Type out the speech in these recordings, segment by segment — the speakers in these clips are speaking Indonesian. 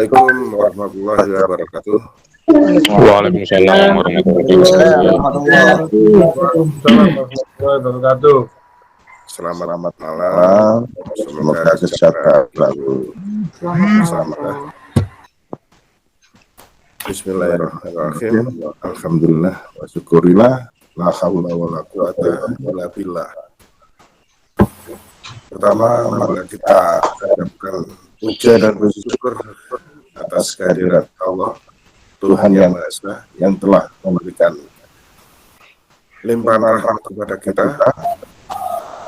Assalamualaikum warahmatullahi wabarakatuh. Waalaikumsalam warahmatullahi wabarakatuh. Selamat malam. Semoga sejahtera selalu. Selamat. Bismillahirrahmanirrahim. Alhamdulillah wa syukurillah. La haula wa la quwata illa billah. Pertama, marilah kita ucapkan puja dan bersyukur atas kehadirat Allah, Tuhan Yang Maha Esa, yang telah memberikan limpahan rahmat kepada kita,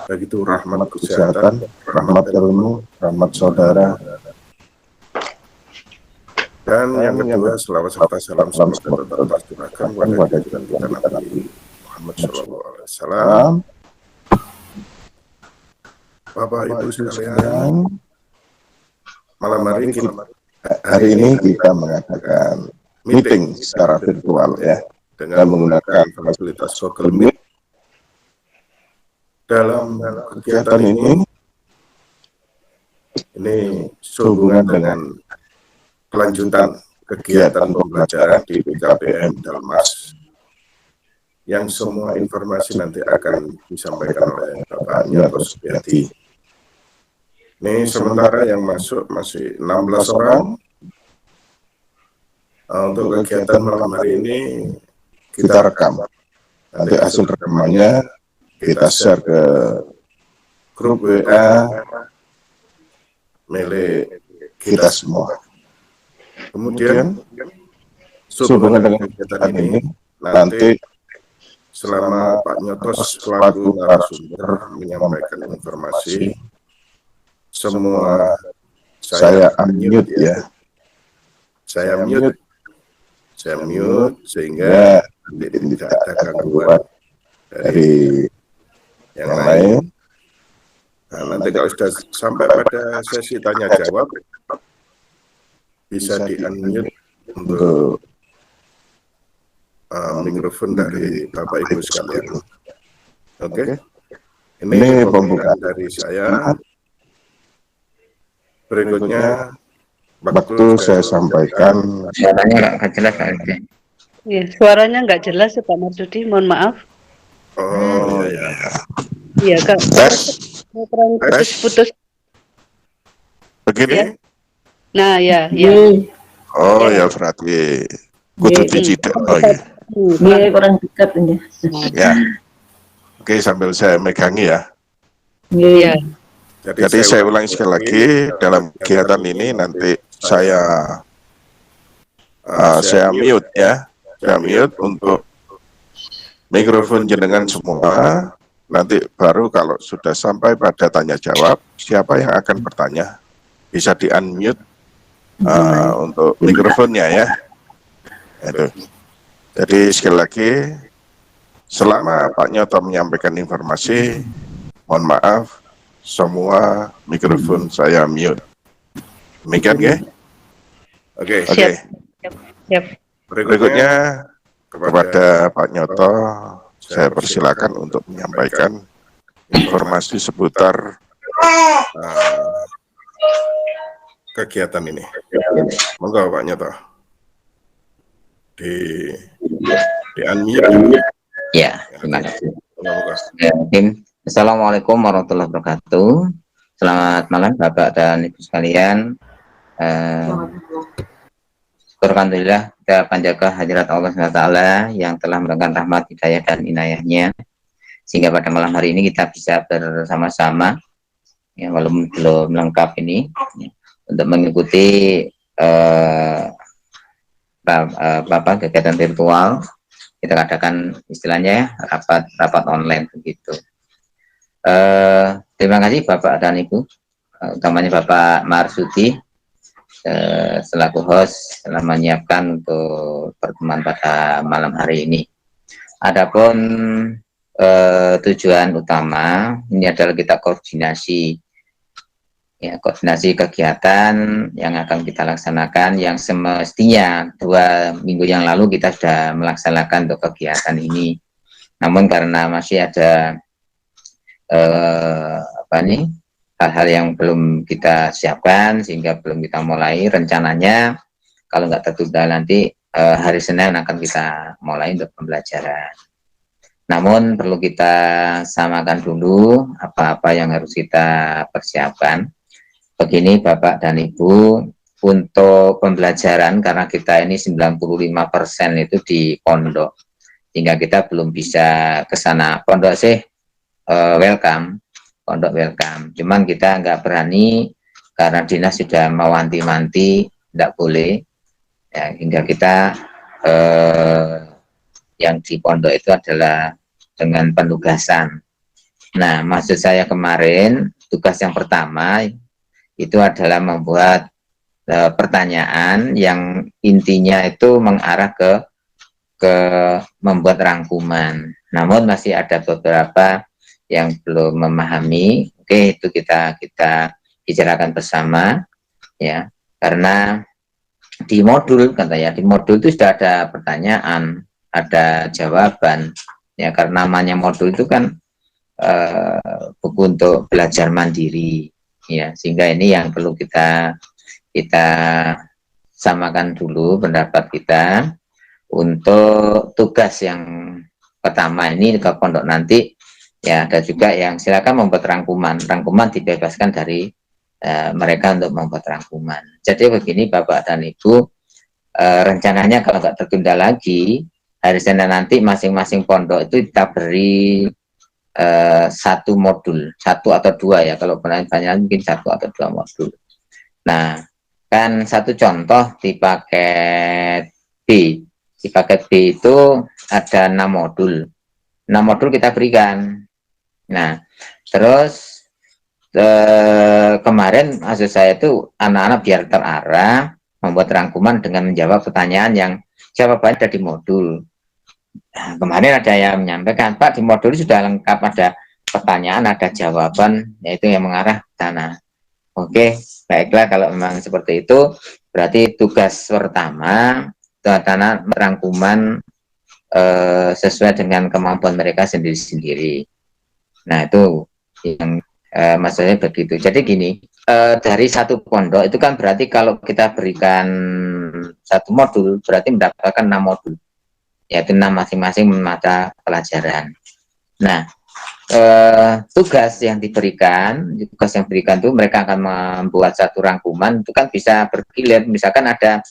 baik itu rahmat kesehatan, rahmat ilmu, rahmat saudara, dan yang kedua selawat serta salam semoga tetap tercurahkan kepada junjungan kita Nabi Muhammad SAW. Bapak Ibu sekalian, malam hari ini kita mengadakan meeting secara virtual ya, dengan menggunakan fasilitas Google Meet. Dalam kegiatan ini sehubungan dengan kelanjutan kegiatan pembelajaran di PKBM Dalmas, yang semua informasi nanti akan disampaikan oleh Bapak Nyoto Supriyadi. Ini sementara yang masuk masih 16 orang. Untuk kegiatan malam hari ini kita rekam. Nanti hasil rekamannya kita share ke grup WA milik kita semua. Kemudian sehubungan dengan kegiatan ini nanti selama Pak Nyotos selaku narasumber menyampaikan informasi, semua saya unmute ya. Saya mute sehingga tidak ada gangguan dari yang lain. Nah, nanti kalau sudah sampai pada sesi tanya jawab, bisa di unmute untuk mikrofon dari Bapak Ibu sekalian. Oke. Ini pembukaan dari saya. Berikutnya waktu saya sampaikan. Suaranya nggak jelas aja. Ya, suaranya nggak jelas ya Pak Marsudi, mohon maaf. Oh iya. Iya Kak. Tes. Putus-putus. Begini? Ya. Nah ya. Oh ya berarti kudu diciduk. Oh iya. Iya, kurang dekat ini. Ya. Oke, sambil saya megangi ya. Iya. Jadi saya ulangi sekali lagi, dalam kegiatan ini nanti saya mute ya. Saya mute untuk mikrofon jenengan semua. Nanti baru kalau sudah sampai pada tanya jawab, siapa yang akan bertanya bisa di unmute untuk mikrofonnya ya. Itu. Jadi sekali lagi, selama Pak Nyoto menyampaikan informasi, mohon maaf, semua mikrofon saya mute. Demikian ya? Oke. Siap. Berikutnya kepada Pak Nyoto, saya persilakan untuk menyampaikan informasi seputar kegiatan ini. Monggo Pak Nyoto. Di unmute. Ya, terima kasih. Assalamualaikum warahmatullahi wabarakatuh. Selamat malam Bapak dan Ibu sekalian. Alhamdulillah kita panjatkan hadirat Allah SWT yang telah memberikan rahmat, hidayah dan inayahnya, sehingga pada malam hari ini kita bisa bersama-sama ya, walaupun belum lengkap ini ya, untuk mengikuti kegiatan virtual. Kita adakan istilahnya rapat online begitu. Terima kasih Bapak dan Ibu, utamanya Bapak Marsudi selaku host telah menyiapkan untuk pertemuan pada malam hari ini. Adapun tujuan utama ini adalah kita koordinasi kegiatan yang akan kita laksanakan, yang semestinya 2 minggu yang lalu kita sudah melaksanakan untuk kegiatan ini. Namun karena masih ada hal-hal yang belum kita siapkan sehingga belum kita mulai. Rencananya kalau nggak tertunda nanti hari Senin akan kita mulai untuk pembelajaran. Namun perlu kita samakan dulu apa-apa yang harus kita persiapkan. Begini Bapak dan Ibu, untuk pembelajaran karena kita ini 95% itu di pondok, hingga kita belum bisa ke sana. Pondok sih welcome, pondok welcome. Cuman kita nggak berani karena dinas sudah mewanti-wanti, tidak boleh. Ya, hingga kita yang di pondok itu adalah dengan penugasan. Nah, maksud saya kemarin tugas yang pertama itu adalah membuat pertanyaan yang intinya itu mengarah ke membuat rangkuman. Namun masih ada beberapa yang belum memahami. Oke, itu kita bicarakan bersama ya. Karena di modul katanya, di modul itu sudah ada pertanyaan, ada jawaban. Ya, karena namanya modul itu kan buku untuk belajar mandiri. Ya, sehingga ini yang perlu kita samakan dulu pendapat kita. Untuk tugas yang pertama ini ke pondok nanti ya, ada juga yang silakan membuat rangkuman dibebaskan dari mereka untuk membuat rangkuman. Jadi begini Bapak dan Ibu, rencananya kalau nggak tertunda lagi hari Senin nanti masing-masing pondok itu kita beri satu modul, satu atau dua ya, kalau banyak mungkin satu atau dua modul. Nah, kan satu contoh di paket B itu ada 6 modul, 6 modul kita berikan. Nah, terus kemarin maksud saya itu anak-anak biar terarah membuat rangkuman dengan menjawab pertanyaan yang jawabannya ada di modul. Nah, kemarin ada yang menyampaikan, Pak, di modul sudah lengkap, ada pertanyaan, ada jawaban, yaitu yang mengarah ke sana. Oke, baiklah kalau memang seperti itu, berarti tugas pertama itu adalah merangkuman sesuai dengan kemampuan mereka sendiri-sendiri. Nah, itu yang maksudnya begitu. Jadi gini, dari satu pondok itu kan berarti kalau kita berikan satu modul, berarti mendapatkan 6 modul. Yaitu 6 masing-masing mata pelajaran. Nah, tugas yang diberikan itu mereka akan membuat satu rangkuman, itu kan bisa bergilir. Misalkan ada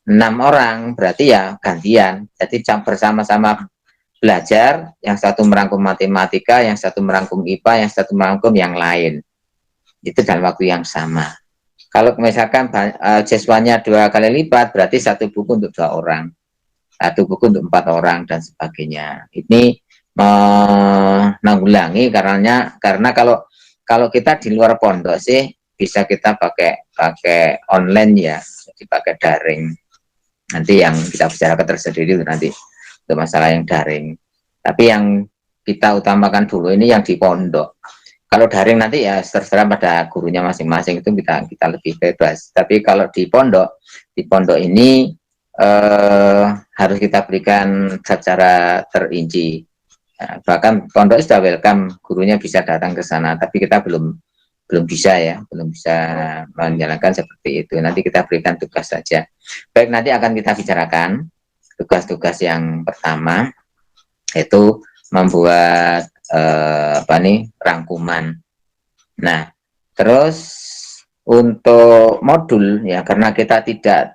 6 orang, berarti ya gantian. Jadi bersama-sama belajar, yang satu merangkum matematika, yang satu merangkum IPA, yang satu merangkum yang lain. Itu dalam waktu yang sama. Kalau misalkan siswanya 2 kali lipat, berarti satu buku untuk 2 orang. Satu buku untuk 4 orang dan sebagainya. Ini menanggulangi karena kalau kita di luar pondok sih bisa kita pakai online ya, jadi pakai daring. Nanti yang kita bicarakan tersendiri nanti untuk masalah yang daring. Tapi yang kita utamakan dulu ini yang di pondok. Kalau daring nanti ya terserah pada gurunya masing-masing, itu kita lebih bebas. Tapi kalau di pondok ini harus kita berikan secara terinci. Nah, bahkan pondok sudah welcome, gurunya bisa datang ke sana, tapi kita belum bisa menjalankan seperti itu. Nanti kita berikan tugas saja. Baik, nanti akan kita bicarakan tugas-tugas yang pertama, yaitu membuat rangkuman. Nah, terus untuk modul ya, karena kita tidak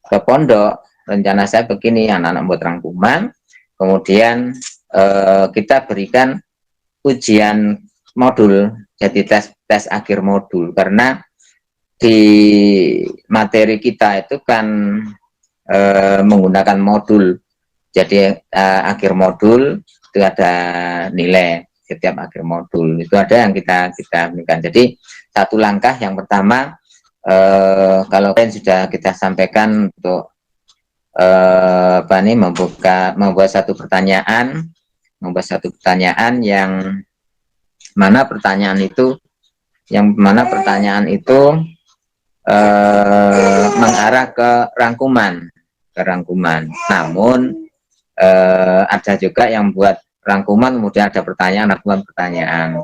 ke pondok, rencana saya begini, anak-anak buat rangkuman, kemudian kita berikan ujian modul, jadi tes akhir modul, karena di materi kita itu kan menggunakan modul, jadi akhir modul itu ada nilai setiap akhir modul, itu ada yang kita berikan. Jadi satu langkah yang pertama, kalau kalian sudah kita sampaikan untuk membuat satu pertanyaan yang mana pertanyaan itu mengarah ke rangkuman. Namun ada juga yang buat rangkuman, kemudian ada pertanyaan, rangkuman pertanyaan.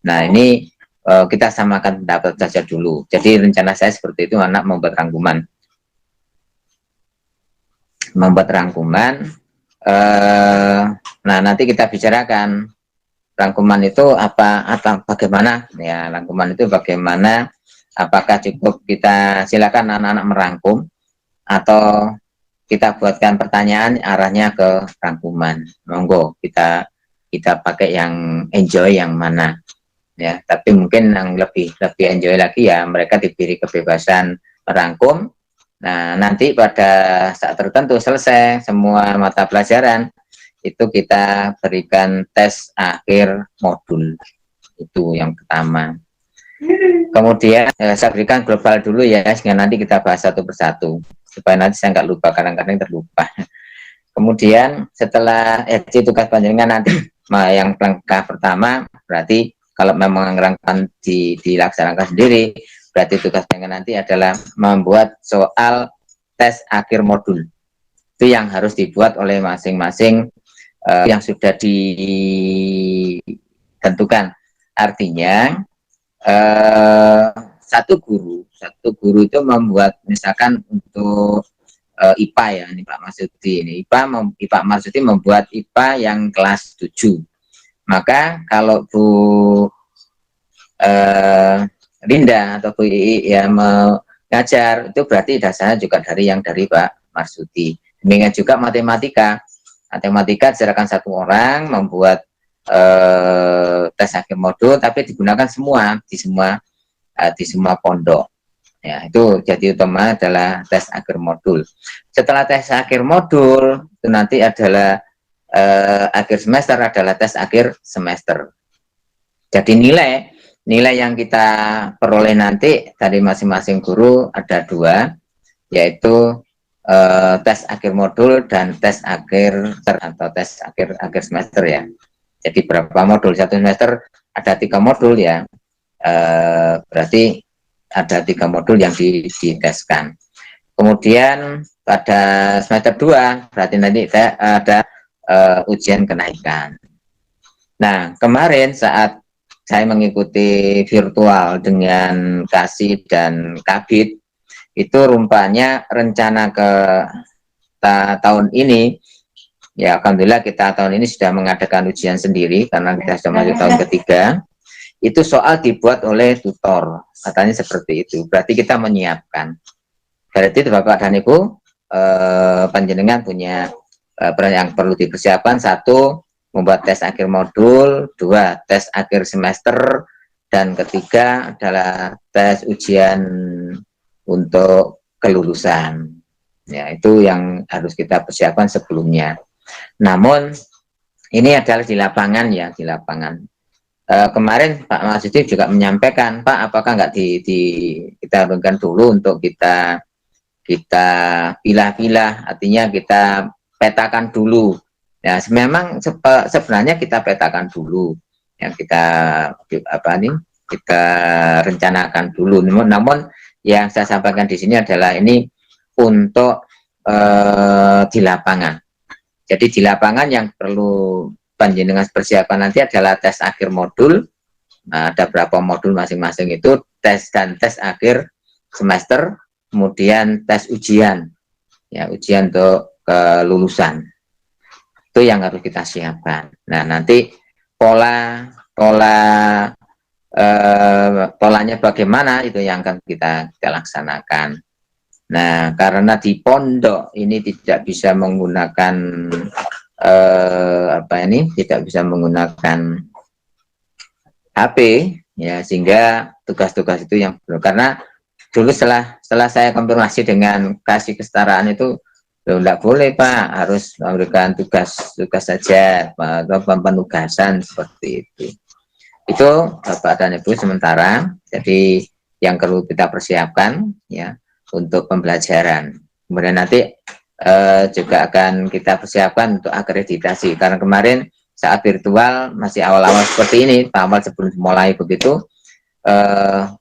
Nah, ini kita samakan pendapat saja dulu. Jadi rencana saya seperti itu, anak membuat rangkuman. Nah, nanti kita bicarakan rangkuman itu apa bagaimana ya, rangkuman itu bagaimana, apakah cukup kita silakan anak-anak merangkum atau kita buatkan pertanyaan arahnya ke rangkuman. Monggo kita pakai yang enjoy yang mana ya, tapi mungkin yang lebih enjoy lagi ya mereka diberi kebebasan merangkum. Nah, nanti pada saat tertentu selesai semua mata pelajaran itu kita berikan tes akhir modul, itu yang pertama. Kemudian saya berikan global dulu ya, sehingga nanti kita bahas satu persatu supaya nanti saya nggak lupa, kadang-kadang terlupa. Kemudian setelah tugas panjenengan nanti yang langkah pertama berarti kalau memang rangkaian dilaksanakan sendiri, berarti tugas panjenengan nanti adalah membuat soal tes akhir modul. Itu yang harus dibuat oleh masing-masing yang sudah ditentukan. Artinya satu guru itu membuat, misalkan untuk IPA ya, ini Pak Marsudi, ini Pak Marsudi membuat IPA yang kelas 7. Maka kalau Bu Linda atau Bu Ii ya mengajar, itu berarti dasarnya juga dari Pak Marsudi. Demikian juga matematika diserahkan satu orang membuat tes akhir modul, tapi digunakan di semua pondok. Ya, itu jadi utama adalah tes akhir modul. Setelah tes akhir modul, itu nanti adalah akhir semester adalah tes akhir semester. Jadi nilai yang kita peroleh nanti dari masing-masing guru ada 2, yaitu tes akhir modul dan tes akhir atau tes akhir semester ya. Jadi berapa modul satu semester, ada 3 modul ya. Berarti ada 3 modul yang diteskan. Kemudian pada semester 2 berarti nanti ada ujian kenaikan. Nah, kemarin saat saya mengikuti virtual dengan Kasih dan Kabit, itu rupanya rencana ke tahun ini ya, alhamdulillah kita tahun ini sudah mengadakan ujian sendiri karena kita sudah masuk tahun ketiga. Itu soal dibuat oleh tutor, katanya seperti itu. Berarti kita menyiapkan. Berarti Bapak dan Ibu panjenengan punya yang perlu dipersiapkan: 1, membuat tes akhir modul, 2, tes akhir semester, dan 3 adalah tes ujian untuk kelulusan. Ya, itu yang harus kita persiapkan sebelumnya. Namun ini adalah di lapangan ya, di lapangan. Kemarin Pak Marsudi juga menyampaikan, Pak, apakah nggak kita berikan dulu untuk kita pilah-pilah, artinya kita petakan dulu. Ya, memang sebenarnya kita petakan dulu, yang kita rencanakan dulu. Namun yang saya sampaikan di sini adalah ini untuk di lapangan. Jadi di lapangan yang perlu panjenengan persiapan nanti adalah tes akhir modul. Nah, ada berapa modul masing-masing itu, tes dan tes akhir semester, kemudian tes ujian, ya, ujian untuk kelulusan. Itu yang harus kita siapkan. Nah, nanti polanya bagaimana, itu yang akan kita laksanakan. Nah, karena di pondok ini tidak bisa menggunakan tidak bisa menggunakan HP ya, sehingga tugas-tugas itu yang perlu. Karena dulu setelah saya konfirmasi dengan Kasih Kesetaraan itu, tidak boleh Pak, harus memberikan tugas saja atau penugasan seperti itu. Itu Bapak dan Ibu sementara. Jadi yang perlu kita persiapkan ya untuk pembelajaran. Kemudian nanti juga akan kita persiapkan untuk akreditasi, karena kemarin saat virtual masih awal-awal seperti ini, awal sebelum mulai begitu,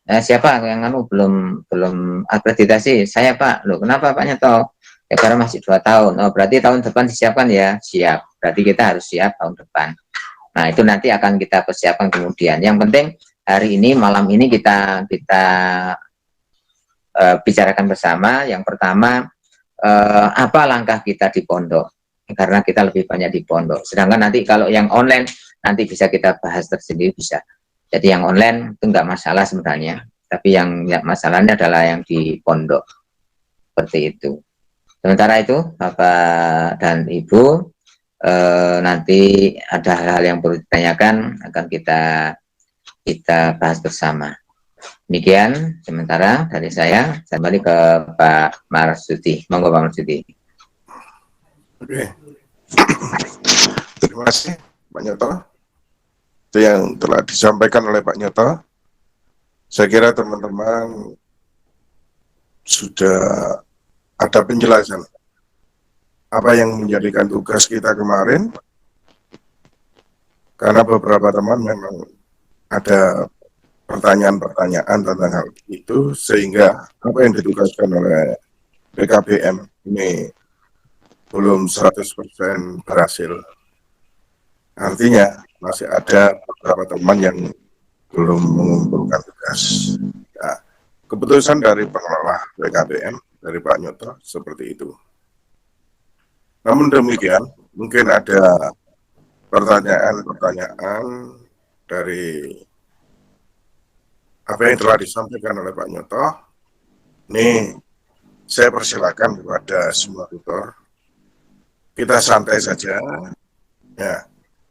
siapa yang belum akreditasi? Saya Pak. Loh, kenapa Pak Nyeto? Ya karena masih 2 tahun. Oh, berarti tahun depan disiapkan ya? Siap. Berarti kita harus siap tahun depan. Nah, itu nanti akan kita persiapkan kemudian. Yang penting hari ini, malam ini kita bicarakan bersama. Yang pertama, apa langkah kita di pondok? Karena kita lebih banyak di pondok. Sedangkan nanti kalau yang online, nanti bisa kita bahas tersendiri, bisa. Jadi yang online itu enggak masalah sebenarnya. Tapi yang masalahnya adalah yang di pondok. Seperti itu. Sementara itu, Bapak dan Ibu, nanti ada hal-hal yang perlu ditanyakan, akan kita bahas bersama. Demikian sementara dari saya kembali ke Pak Marsudi. Monggo Pak Marsudi. Oke. Terima kasih Pak Nyoto. Itu yang telah disampaikan oleh Pak Nyoto. Saya kira teman-teman sudah ada penjelasan apa yang menjadikan tugas kita kemarin, karena beberapa teman memang ada pertanyaan-pertanyaan tentang hal itu, sehingga apa yang ditugaskan oleh BKBM ini belum 100% berhasil. Artinya masih ada beberapa teman yang belum mengumpulkan tugas. Nah, keputusan dari pengelola BKBM, dari Pak Nyoto, seperti itu. Namun demikian, mungkin ada pertanyaan-pertanyaan dari apa yang telah disampaikan oleh Pak Nyoto. Ini saya persilakan kepada semua tutor, kita santai saja, ya,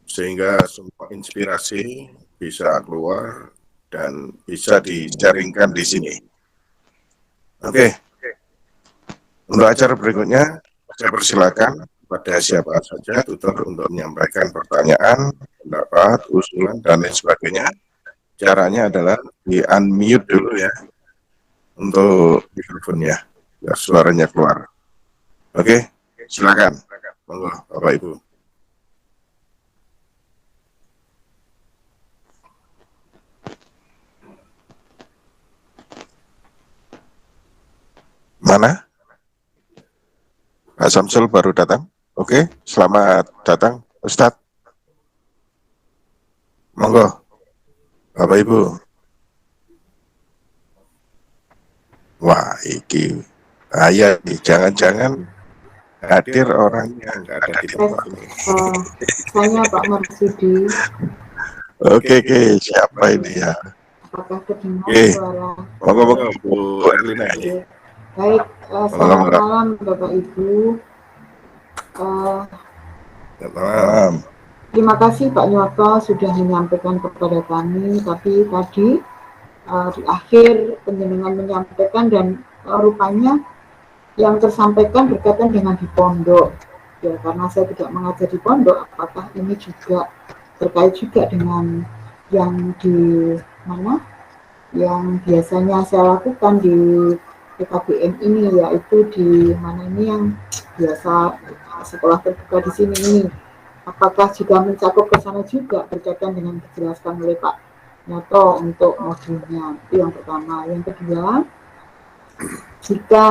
sehingga semua inspirasi bisa keluar dan bisa dijaringkan di sini. Oke. Untuk acara berikutnya, saya persilakan pada siapa saja tutor untuk menyampaikan pertanyaan, pendapat, usulan, dan lain sebagainya. Caranya adalah di-unmute dulu ya, untuk mikrofonnya, biar suaranya keluar. Oke, silakan. Monggo, Bapak Ibu. Mana? Pak Samsul baru datang. Oke, selamat datang, Ustadz. Monggo, Bapak Ibu. Wah, iki ayah nih, jangan-jangan hadir orangnya nggak ada di tempat ini. Saya Pak Marsudi. Oke, siapa ini ya? Apakah terdengar Oke. suara? Monggo, Bu Erlina ini. Baik, selamat malam Bapak Ibu. Malam. Terima kasih Pak Nyoto sudah menyampaikan kepada kami, tapi tadi di akhir penjenengan menyampaikan dan rupanya yang tersampaikan berkaitan dengan di pondok. Ya, karena saya tidak mengajar di pondok, apakah ini juga terkait juga dengan yang di mana yang biasanya saya lakukan di PKBM ini, yaitu di mana ini yang biasa sekolah terbuka di sini ini. Apakah juga mencakup ke sana juga berkaitan dengan dijelaskan oleh Pak Nyoto untuk modulnya? Itu yang pertama. Yang kedua, jika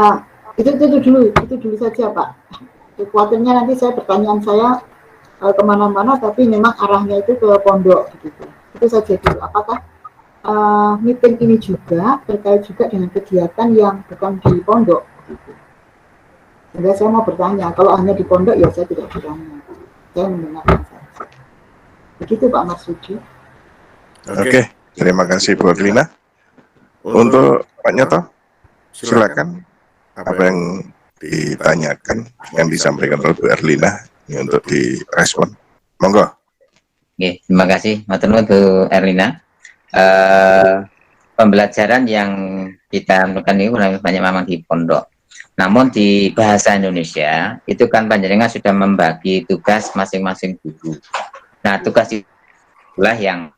itu dulu saja Pak. Kekuatannya nanti saya pertanyaan saya kemana-mana, tapi memang arahnya itu ke pondok begitu. Itu saja dulu. Apakah meeting ini juga terkait juga dengan kegiatan yang bukan di pondok begitu? Sehingga saya mau bertanya, kalau hanya di pondok ya saya tidak bertanya. Saya mendengarkan saja. Begitu Pak Marsudi. Oke, terima kasih Bu Erlina. Untuk Pak Nyoto, silakan apa yang ditanyakan yang disampaikan oleh Bu Erlina ini untuk direspon. Monggo. Oke, terima kasih matur nuwun Bu Erlina. Pembelajaran yang kita lakukan ini banyak memang di pondok. Namun di bahasa Indonesia itu kan panjenengan sudah membagi tugas masing-masing guru. Nah, tugas itulah yang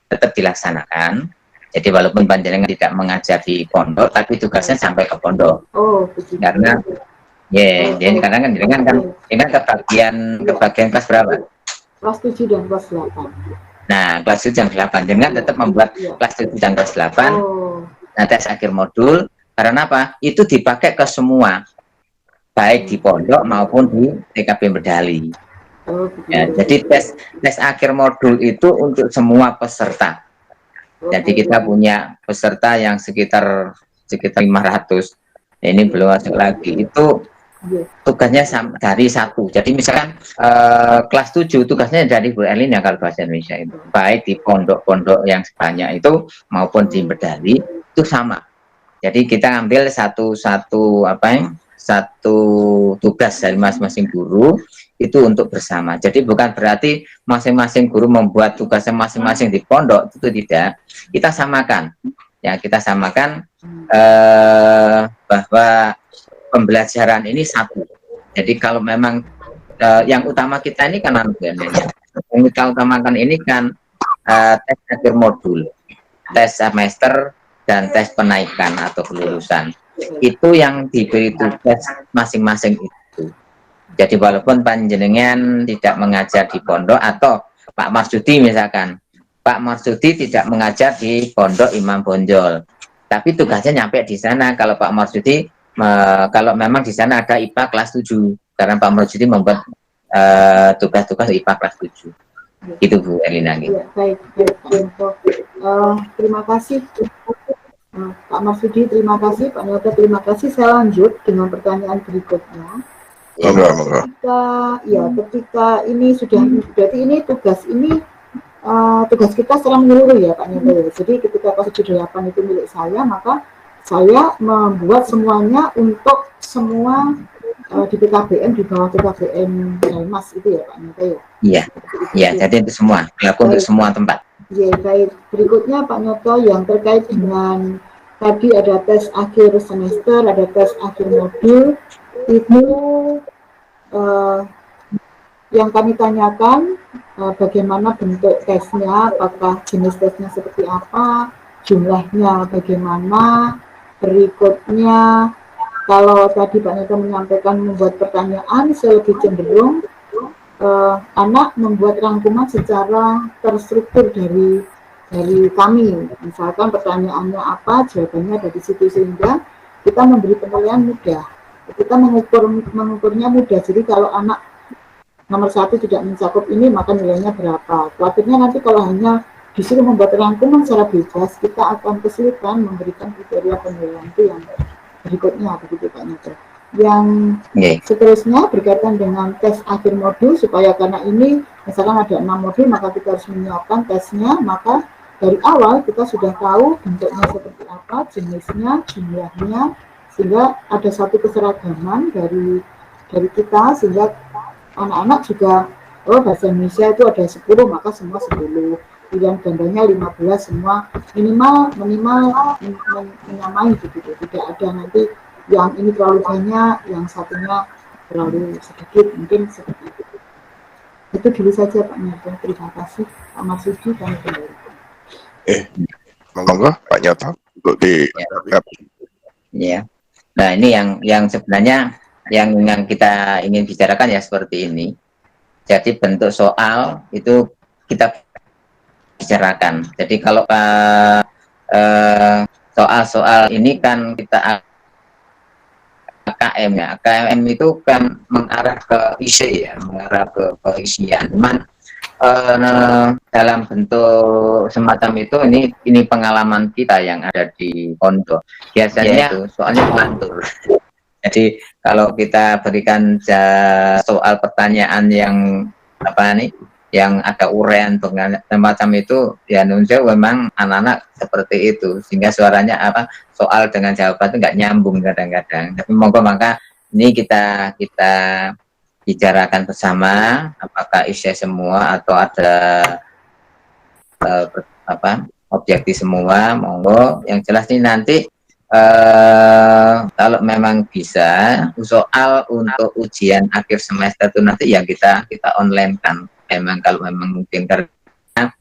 tetap dilaksanakan. Jadi walaupun panjenengan tidak mengajar di pondok, tapi tugasnya sampai ke pondok. Oh, begitu. Karena jadi karena kan jenengan kan ini kebagian kelas berapa? Kelas 7 dan kelas 8. Nah, kelas 7 dan 8 jenengan tetap membuat kelas 7 dan kelas 8. Oh. Nah, tes akhir modul. Karena apa? Itu dipakai ke semua. baik di pondok maupun di TKP Medali. Oh, Ya, begitu. jadi tes akhir modul itu untuk semua peserta. Jadi kita punya peserta yang sekitar 500. Ini belum masuk lagi. Itu Iya. tugasnya dari satu. Jadi misalkan kelas 7 tugasnya dari Bu Elin ya kalau bahasa Indonesia itu. Baik di pondok-pondok yang sebanyak itu maupun di Medali itu sama. Jadi kita ambil satu tugas dari masing-masing guru itu untuk bersama. Jadi bukan berarti masing-masing guru membuat tugasnya masing-masing di pondok, itu tidak. Kita samakan. Ya, kita samakan bahwa pembelajaran ini satu. Jadi kalau memang yang utama kita ini kan yang kita utamakan ini kan tes akhir modul, tes semester dan tes penaikan atau kelulusan. Itu yang diberi tugas masing-masing itu. Jadi walaupun panjenengan tidak mengajar di pondok atau Pak Marsudi misalkan, Pak Marsudi tidak mengajar di pondok Imam Bonjol, tapi tugasnya nyampe di sana. Kalau Pak Marsudi kalau memang di sana ada IPA kelas 7, karena Pak Marsudi membuat tugas-tugas IPA kelas 7. Itu Bu Elina. Ya, baik, Pak Nyoto. Terima kasih Pak Marsudi, terima kasih Pak Nyoto, terima kasih. Saya lanjut dengan pertanyaan berikutnya. Ketika ini sudah berarti ini tugas kita secara menyeluruh ya Pak Nyoto. Jadi ketika kelas 78 itu milik saya, maka saya membuat semuanya untuk semua di PKBM, di bawah PKBM Dalmas itu ya Pak Nyoto ya. Iya, jadi itu semua berlaku untuk semua tempat. Ya, baik. Berikutnya Pak Nyoto yang terkait dengan tadi ada tes akhir semester, ada tes akhir modul, itu yang kami tanyakan bagaimana bentuk tesnya, apakah jenis tesnya seperti apa, jumlahnya bagaimana, berikutnya kalau tadi Pak Nyoto menyampaikan membuat pertanyaan, saya lebih cenderung anak membuat rangkuman secara terstruktur dari kami. Misalkan pertanyaannya apa, jawabannya dari situ, sehingga kita memberi penilaian mudah. Kita mengukurnya mudah. Jadi kalau anak nomor 1 tidak mencakup ini, maka nilainya berapa. Khawatirnya nanti kalau hanya disuruh membuat rangkuman secara bebas, kita akan kesulitan memberikan kriteria penilaian itu yang berikutnya, begitu Pak Nyoto. Yang seterusnya berkaitan dengan tes akhir modul, supaya karena ini misalkan ada 6 modul, maka kita harus menyiapkan tesnya, maka dari awal kita sudah tahu bentuknya seperti apa, jenisnya, jumlahnya, sehingga ada satu keseragaman dari kita, sehingga anak-anak juga, oh bahasa Indonesia itu ada 10, maka semua 10, pilihan gandanya 15, semua minimal menyamai gitu, tidak ada nanti yang ini terlalu banyak, yang satunya terlalu sedikit, mungkin seperti itu. Itu dulu saja Pak Nyoto. Terima kasih Pak Marsudi, kami kembali. Monggo Pak Nyoto untuk di ya. Nah ini yang sebenarnya yang kita ingin bicarakan ya seperti ini. Jadi bentuk soal itu kita bicarakan. Jadi kalau soal-soal ini kan kita KM ya, KM itu kan mengarah ke isi ya, mengarah ke isian. Cuman dalam bentuk semacam itu, ini pengalaman kita yang ada di pondok. Biasanya itu soalnya lantur. Jadi kalau kita berikan soal pertanyaan yang yang ada uraian semacam itu, ya nunjuk memang anak-anak seperti itu, sehingga suaranya soal dengan jawaban itu nggak nyambung kadang-kadang. Tapi maka ini kita bicarakan bersama, apakah isi semua atau ada objektif semua, monggo. Yang jelas ini nanti kalau memang bisa soal untuk ujian akhir semester itu nanti ya kita online kan. Memang kalau memang mungkin karena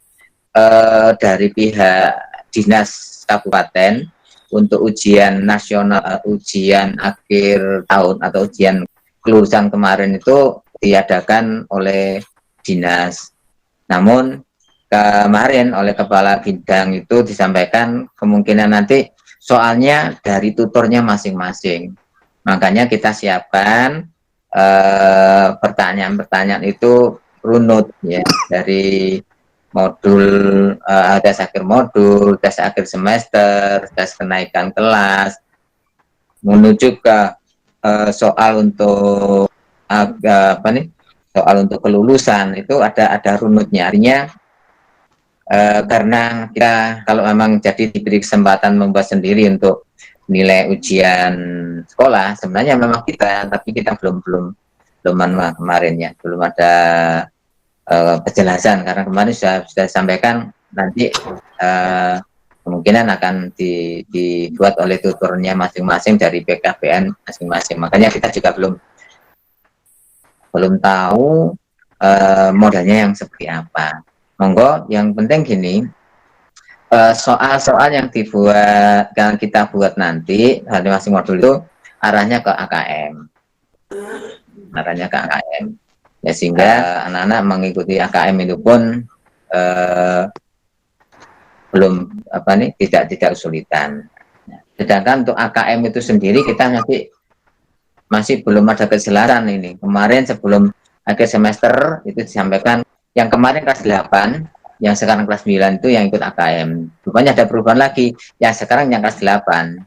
dari pihak dinas kabupaten untuk ujian nasional, ujian akhir tahun atau ujian kelulusan kemarin itu diadakan oleh dinas. Namun kemarin oleh kepala bidang itu disampaikan kemungkinan nanti soalnya dari tutornya masing-masing. Makanya kita siapkan pertanyaan-pertanyaan itu runut ya, dari modul tes akhir modul, tes akhir semester, tes kenaikan kelas, menuju ke soal untuk apa nih? Soal untuk kelulusan itu ada runutnya. Artinya karena kita kalau memang jadi diberi kesempatan membuat sendiri untuk nilai ujian sekolah, sebenarnya memang kita, tapi kita belum kemarin ya, belum ada penjelasan, karena kemarin sudah disampaikan nanti kemungkinan akan dibuat oleh tutornya masing-masing dari BKBN masing-masing. Makanya kita juga belum tahu modelnya yang seperti apa. Monggo, yang penting gini, soal-soal yang kita buat nanti dari masing modul itu arahnya ke AKM, ya, sehingga anak-anak mengikuti AKM itu pun belum tidak kesulitan. Sedangkan untuk AKM itu sendiri kita masih belum ada kejelasan ini. Kemarin sebelum akhir semester itu disampaikan yang kemarin kelas 8, yang sekarang kelas 9 itu yang ikut AKM. Rupanya ada perubahan lagi, yang sekarang yang kelas 8.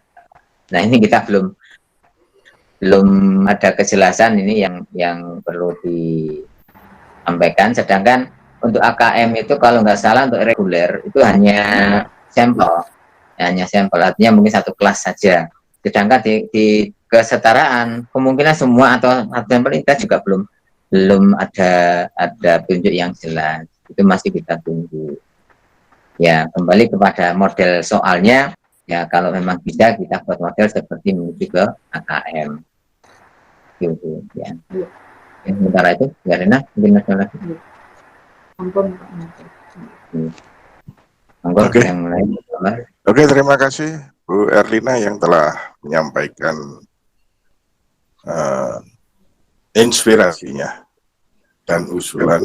Nah, ini kita belum ada kejelasan ini yang perlu disampaikan. Sedangkan untuk AKM itu kalau nggak salah untuk reguler itu hanya sampel, artinya mungkin satu kelas saja. Sedangkan di kesetaraan kemungkinan semua atau sampel kita juga belum ada petunjuk yang jelas. Itu masih kita tunggu. Ya, kembali kepada model soalnya, ya kalau memang bisa kita buat model seperti menuju ke AKM. Gitu ya. Sementara itu, ya Rena, mungkin ada lagi. Oke. Oke, terima kasih Bu Erlina yang telah menyampaikan inspirasinya dan usulan,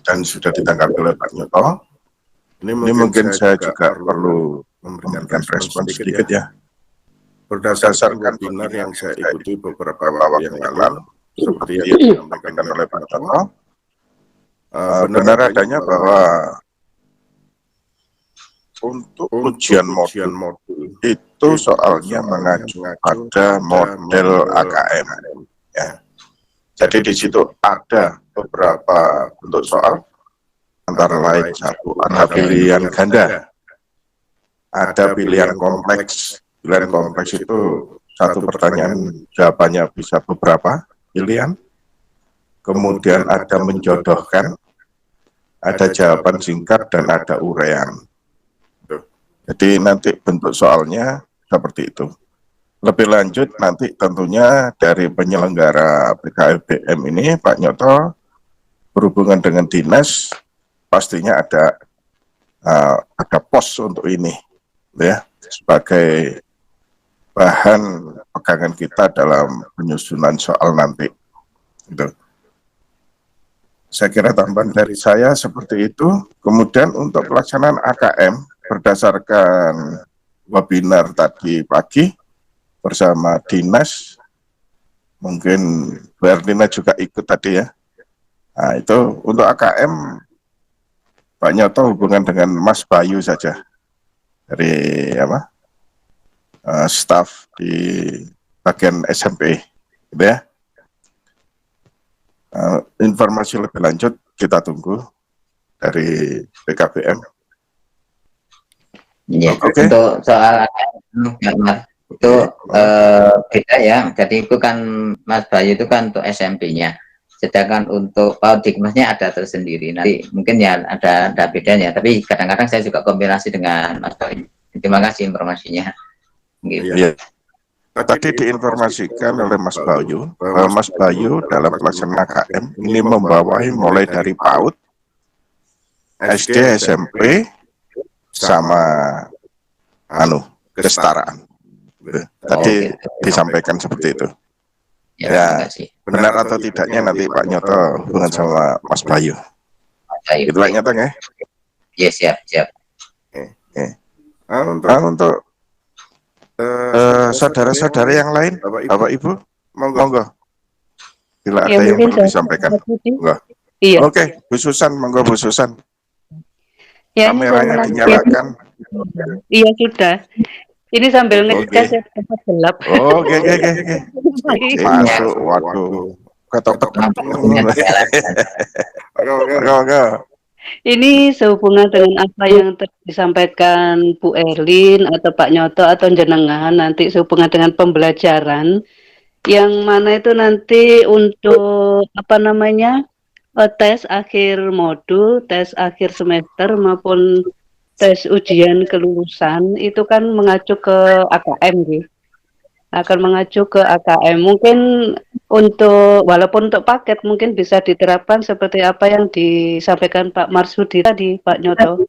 dan sudah ditanggapi oleh Pak Nyoto. Ini mungkin saya juga perlu memberikan respon sedikit ya. Berdasarkan webinar yang saya ikuti beberapa waktu yang lalu, seperti yang disampaikan oleh Pak Nyoto, benar adanya bahwa untuk ujian modul itu soalnya mengacu pada model AKM. Ya. Jadi di situ ada beberapa bentuk soal, antara lain satu ada pilihan ganda, ada pilihan kompleks. Pilihan kompleks itu satu pertanyaan jawabannya bisa beberapa pilihan. Kemudian ada menjodohkan, ada jawaban singkat, dan ada uraian. Jadi nanti bentuk soalnya seperti itu. Lebih lanjut nanti tentunya dari penyelenggara BKBM ini Pak Nyoto berhubungan dengan dinas, pastinya ada pos untuk ini, ya, sebagai bahan pegangan kita dalam penyusunan soal nanti. Gitu. Saya kira tambahan dari saya seperti itu. Kemudian untuk pelaksanaan AKM berdasarkan webinar tadi pagi bersama dinas, mungkin Bu Erlina juga ikut tadi ya. Nah, itu untuk AKM Pak Nyoto hubungan dengan Mas Bayu saja dari staf di bagian SMP, gitu ya. Informasi lebih lanjut kita tunggu dari BKBM. Ya, Oke. untuk soal itu beda ya. Jadi itu kan Mas Bayu itu kan untuk SMP-nya. Sedangkan untuk Dikmasnya ada tersendiri. Nanti mungkin ya ada bedanya. Tapi kadang-kadang saya juga kombinasi dengan Mas Bayu. Terima kasih informasinya. Gitu. Ya. Tadi diinformasikan oleh Mas Bayu bahwa Mas Bayu dalam pelaksanaan AKM ini membawahi mulai dari PAUD, SD, SMP, sama kesetaraan. Tadi disampaikan seperti itu. Ya, benar atau tidaknya nanti Pak Nyoto hubungan sama Mas Bayu. Itu Pak Nyoto ya? Ya, siap. Untuk Saudara-saudara yang lain, Bapak Ibu, monggo. Bila Ya ada yang mungkin perlu saya disampaikan. Mas Budi. Monggo. Iya. Oke, Bu Susan, monggo Bu Susan. Ya ini saya Kameranya menanyakan. dinyalakan. Iya sudah. Ini sambil Oke. ngecas ya tempat gelap. Oke. Masuk, waduh. Ketok-ketok. Monggo. Ini sehubungan dengan apa yang disampaikan Bu Erlin atau Pak Nyoto atau jenengan nanti sehubungan dengan pembelajaran yang mana itu nanti untuk apa namanya tes akhir modul, tes akhir semester maupun tes ujian kelulusan itu kan mengacu ke AKM gitu. Akan mengacu ke AKM. Mungkin untuk walaupun untuk paket mungkin bisa diterapkan seperti apa yang disampaikan Pak Marsudi tadi, Pak Nyoto.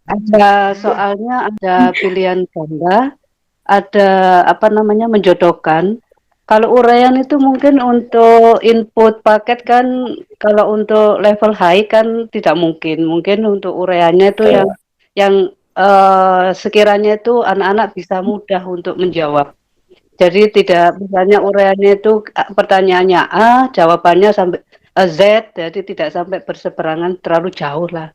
Ada soalnya ada pilihan ganda, ada apa namanya menjodohkan. Kalau uraian itu mungkin untuk input paket kan kalau untuk level high kan tidak mungkin. Mungkin untuk uraiannya itu yang sekiranya itu anak-anak bisa mudah untuk menjawab. Jadi tidak misalnya uraiannya itu pertanyaannya A, jawabannya sampai Z, jadi tidak sampai berseberangan terlalu jauh lah.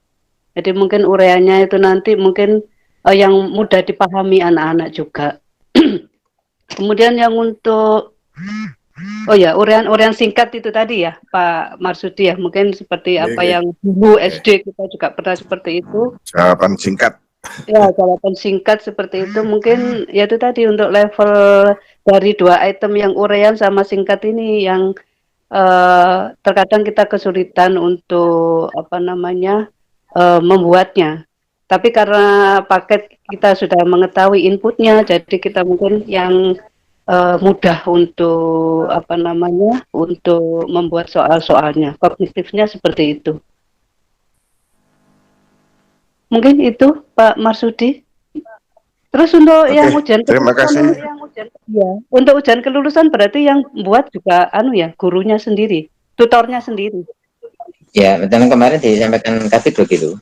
Jadi mungkin uraiannya itu nanti mungkin yang mudah dipahami anak-anak juga. Kemudian yang untuk uraian singkat itu tadi ya Pak Marsudi ya, mungkin seperti apa yang dulu SD kita juga pernah seperti itu. Jawaban singkat. Ya, jawaban singkat seperti itu mungkin ya itu tadi untuk level dari 2 item yang uraian sama singkat ini yang terkadang kita kesulitan untuk apa namanya membuatnya. Tapi karena paket kita sudah mengetahui inputnya, jadi kita mungkin yang mudah untuk apa namanya untuk membuat soal-soalnya. Kognitifnya seperti itu. Mungkin itu Pak Marsudi. Terus untuk yang ujian terima kasih. Ya, untuk ujian kelulusan berarti yang buat juga gurunya sendiri, tutornya sendiri. Ya, betul kemarin disampaikan Kabit begitu.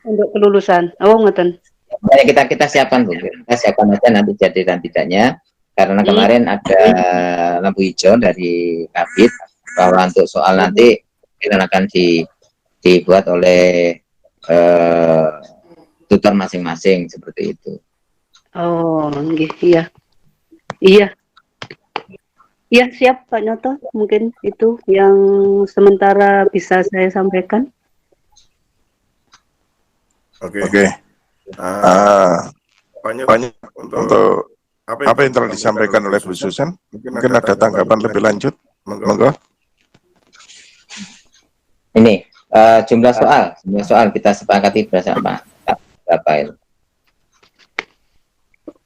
Untuk kelulusan. Oh, ngeten. Kita siapkan Bu. Kita siapkan aja nanti jadi dan tidaknya. Karena kemarin ada lampu hijau dari Kabit bahwa untuk soal nanti akan dibuat oleh tutor masing-masing seperti itu. Oh, iya. Iya. Iya, siap Pak Nyoto. Mungkin itu yang sementara bisa saya sampaikan. Oke. Banyak untuk apa yang telah disampaikan oleh Bu Susan. Mungkin ada tanggapan lebih lanjut. Monggo. Ini jumlah soal kita sepakati bersama berapa itu?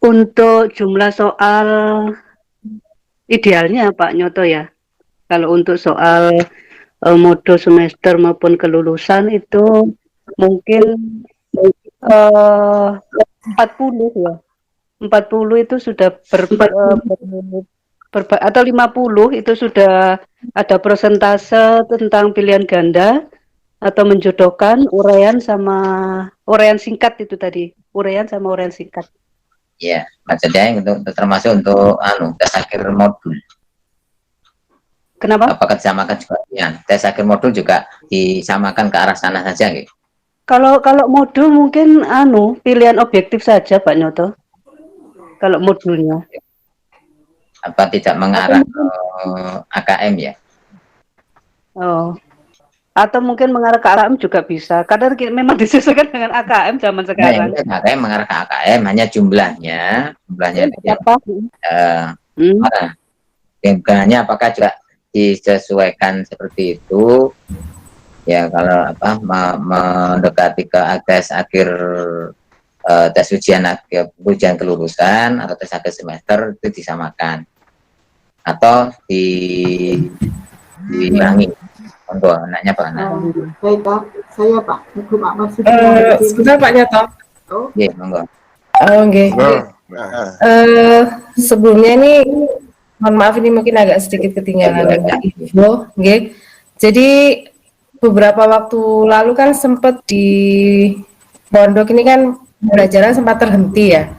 Untuk jumlah soal idealnya Pak Nyoto ya. Kalau untuk soal modul semester maupun kelulusan itu mungkin 40 ya. 40 itu sudah atau 50 itu sudah ada persentase tentang pilihan ganda atau menjodohkan uraian singkat itu tadi. Uraian sama uraian singkat. Ya, maksudnya untuk termasuk untuk tes akhir modul. Kenapa? Apakah disamakan juga? Ya, tes akhir modul juga disamakan ke arah sana saja, gitu. Kalau modul mungkin pilihan objektif saja Pak Nyoto. Kalau modulnya. Apa tidak mengarah ke AKM ya? Oh. Atau mungkin mengarah ke AKM juga bisa. Karena memang disesuaikan dengan AKM zaman sekarang. Nah, AKM mengarah ke AKM hanya jumlahnya apa? Bukan hanya apakah juga disesuaikan seperti itu. Ya kalau mendekati ke tes akhir tes ujian kelulusan atau tes akhir semester itu disamakan atau diulangi. Monggo, anaknya Pak. Baik Pak, saya Pak Marsudi. Sebentar Pak Nyoto. Iya, monggo. Oke. Sebelumnya ini mohon maaf ini mungkin agak sedikit ketinggalan info. Jadi beberapa waktu lalu kan sempat di pondok ini kan pembelajaran sempat terhenti ya.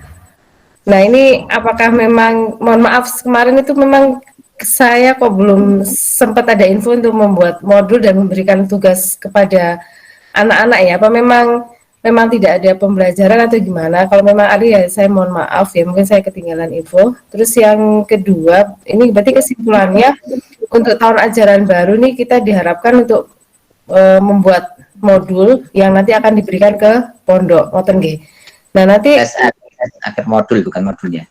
Nah, ini apakah memang, mohon maaf, kemarin itu memang saya kok belum sempat ada info untuk membuat modul dan memberikan tugas kepada anak-anak ya, apa memang tidak ada pembelajaran atau gimana? Kalau memang ada ya saya mohon maaf ya, mungkin saya ketinggalan info. Terus yang kedua, ini berarti kesimpulannya untuk tahun ajaran baru nih kita diharapkan untuk membuat modul yang nanti akan diberikan ke pondok, ngoten nggih. Nah, nanti Tes akhir modul, bukan modulnya.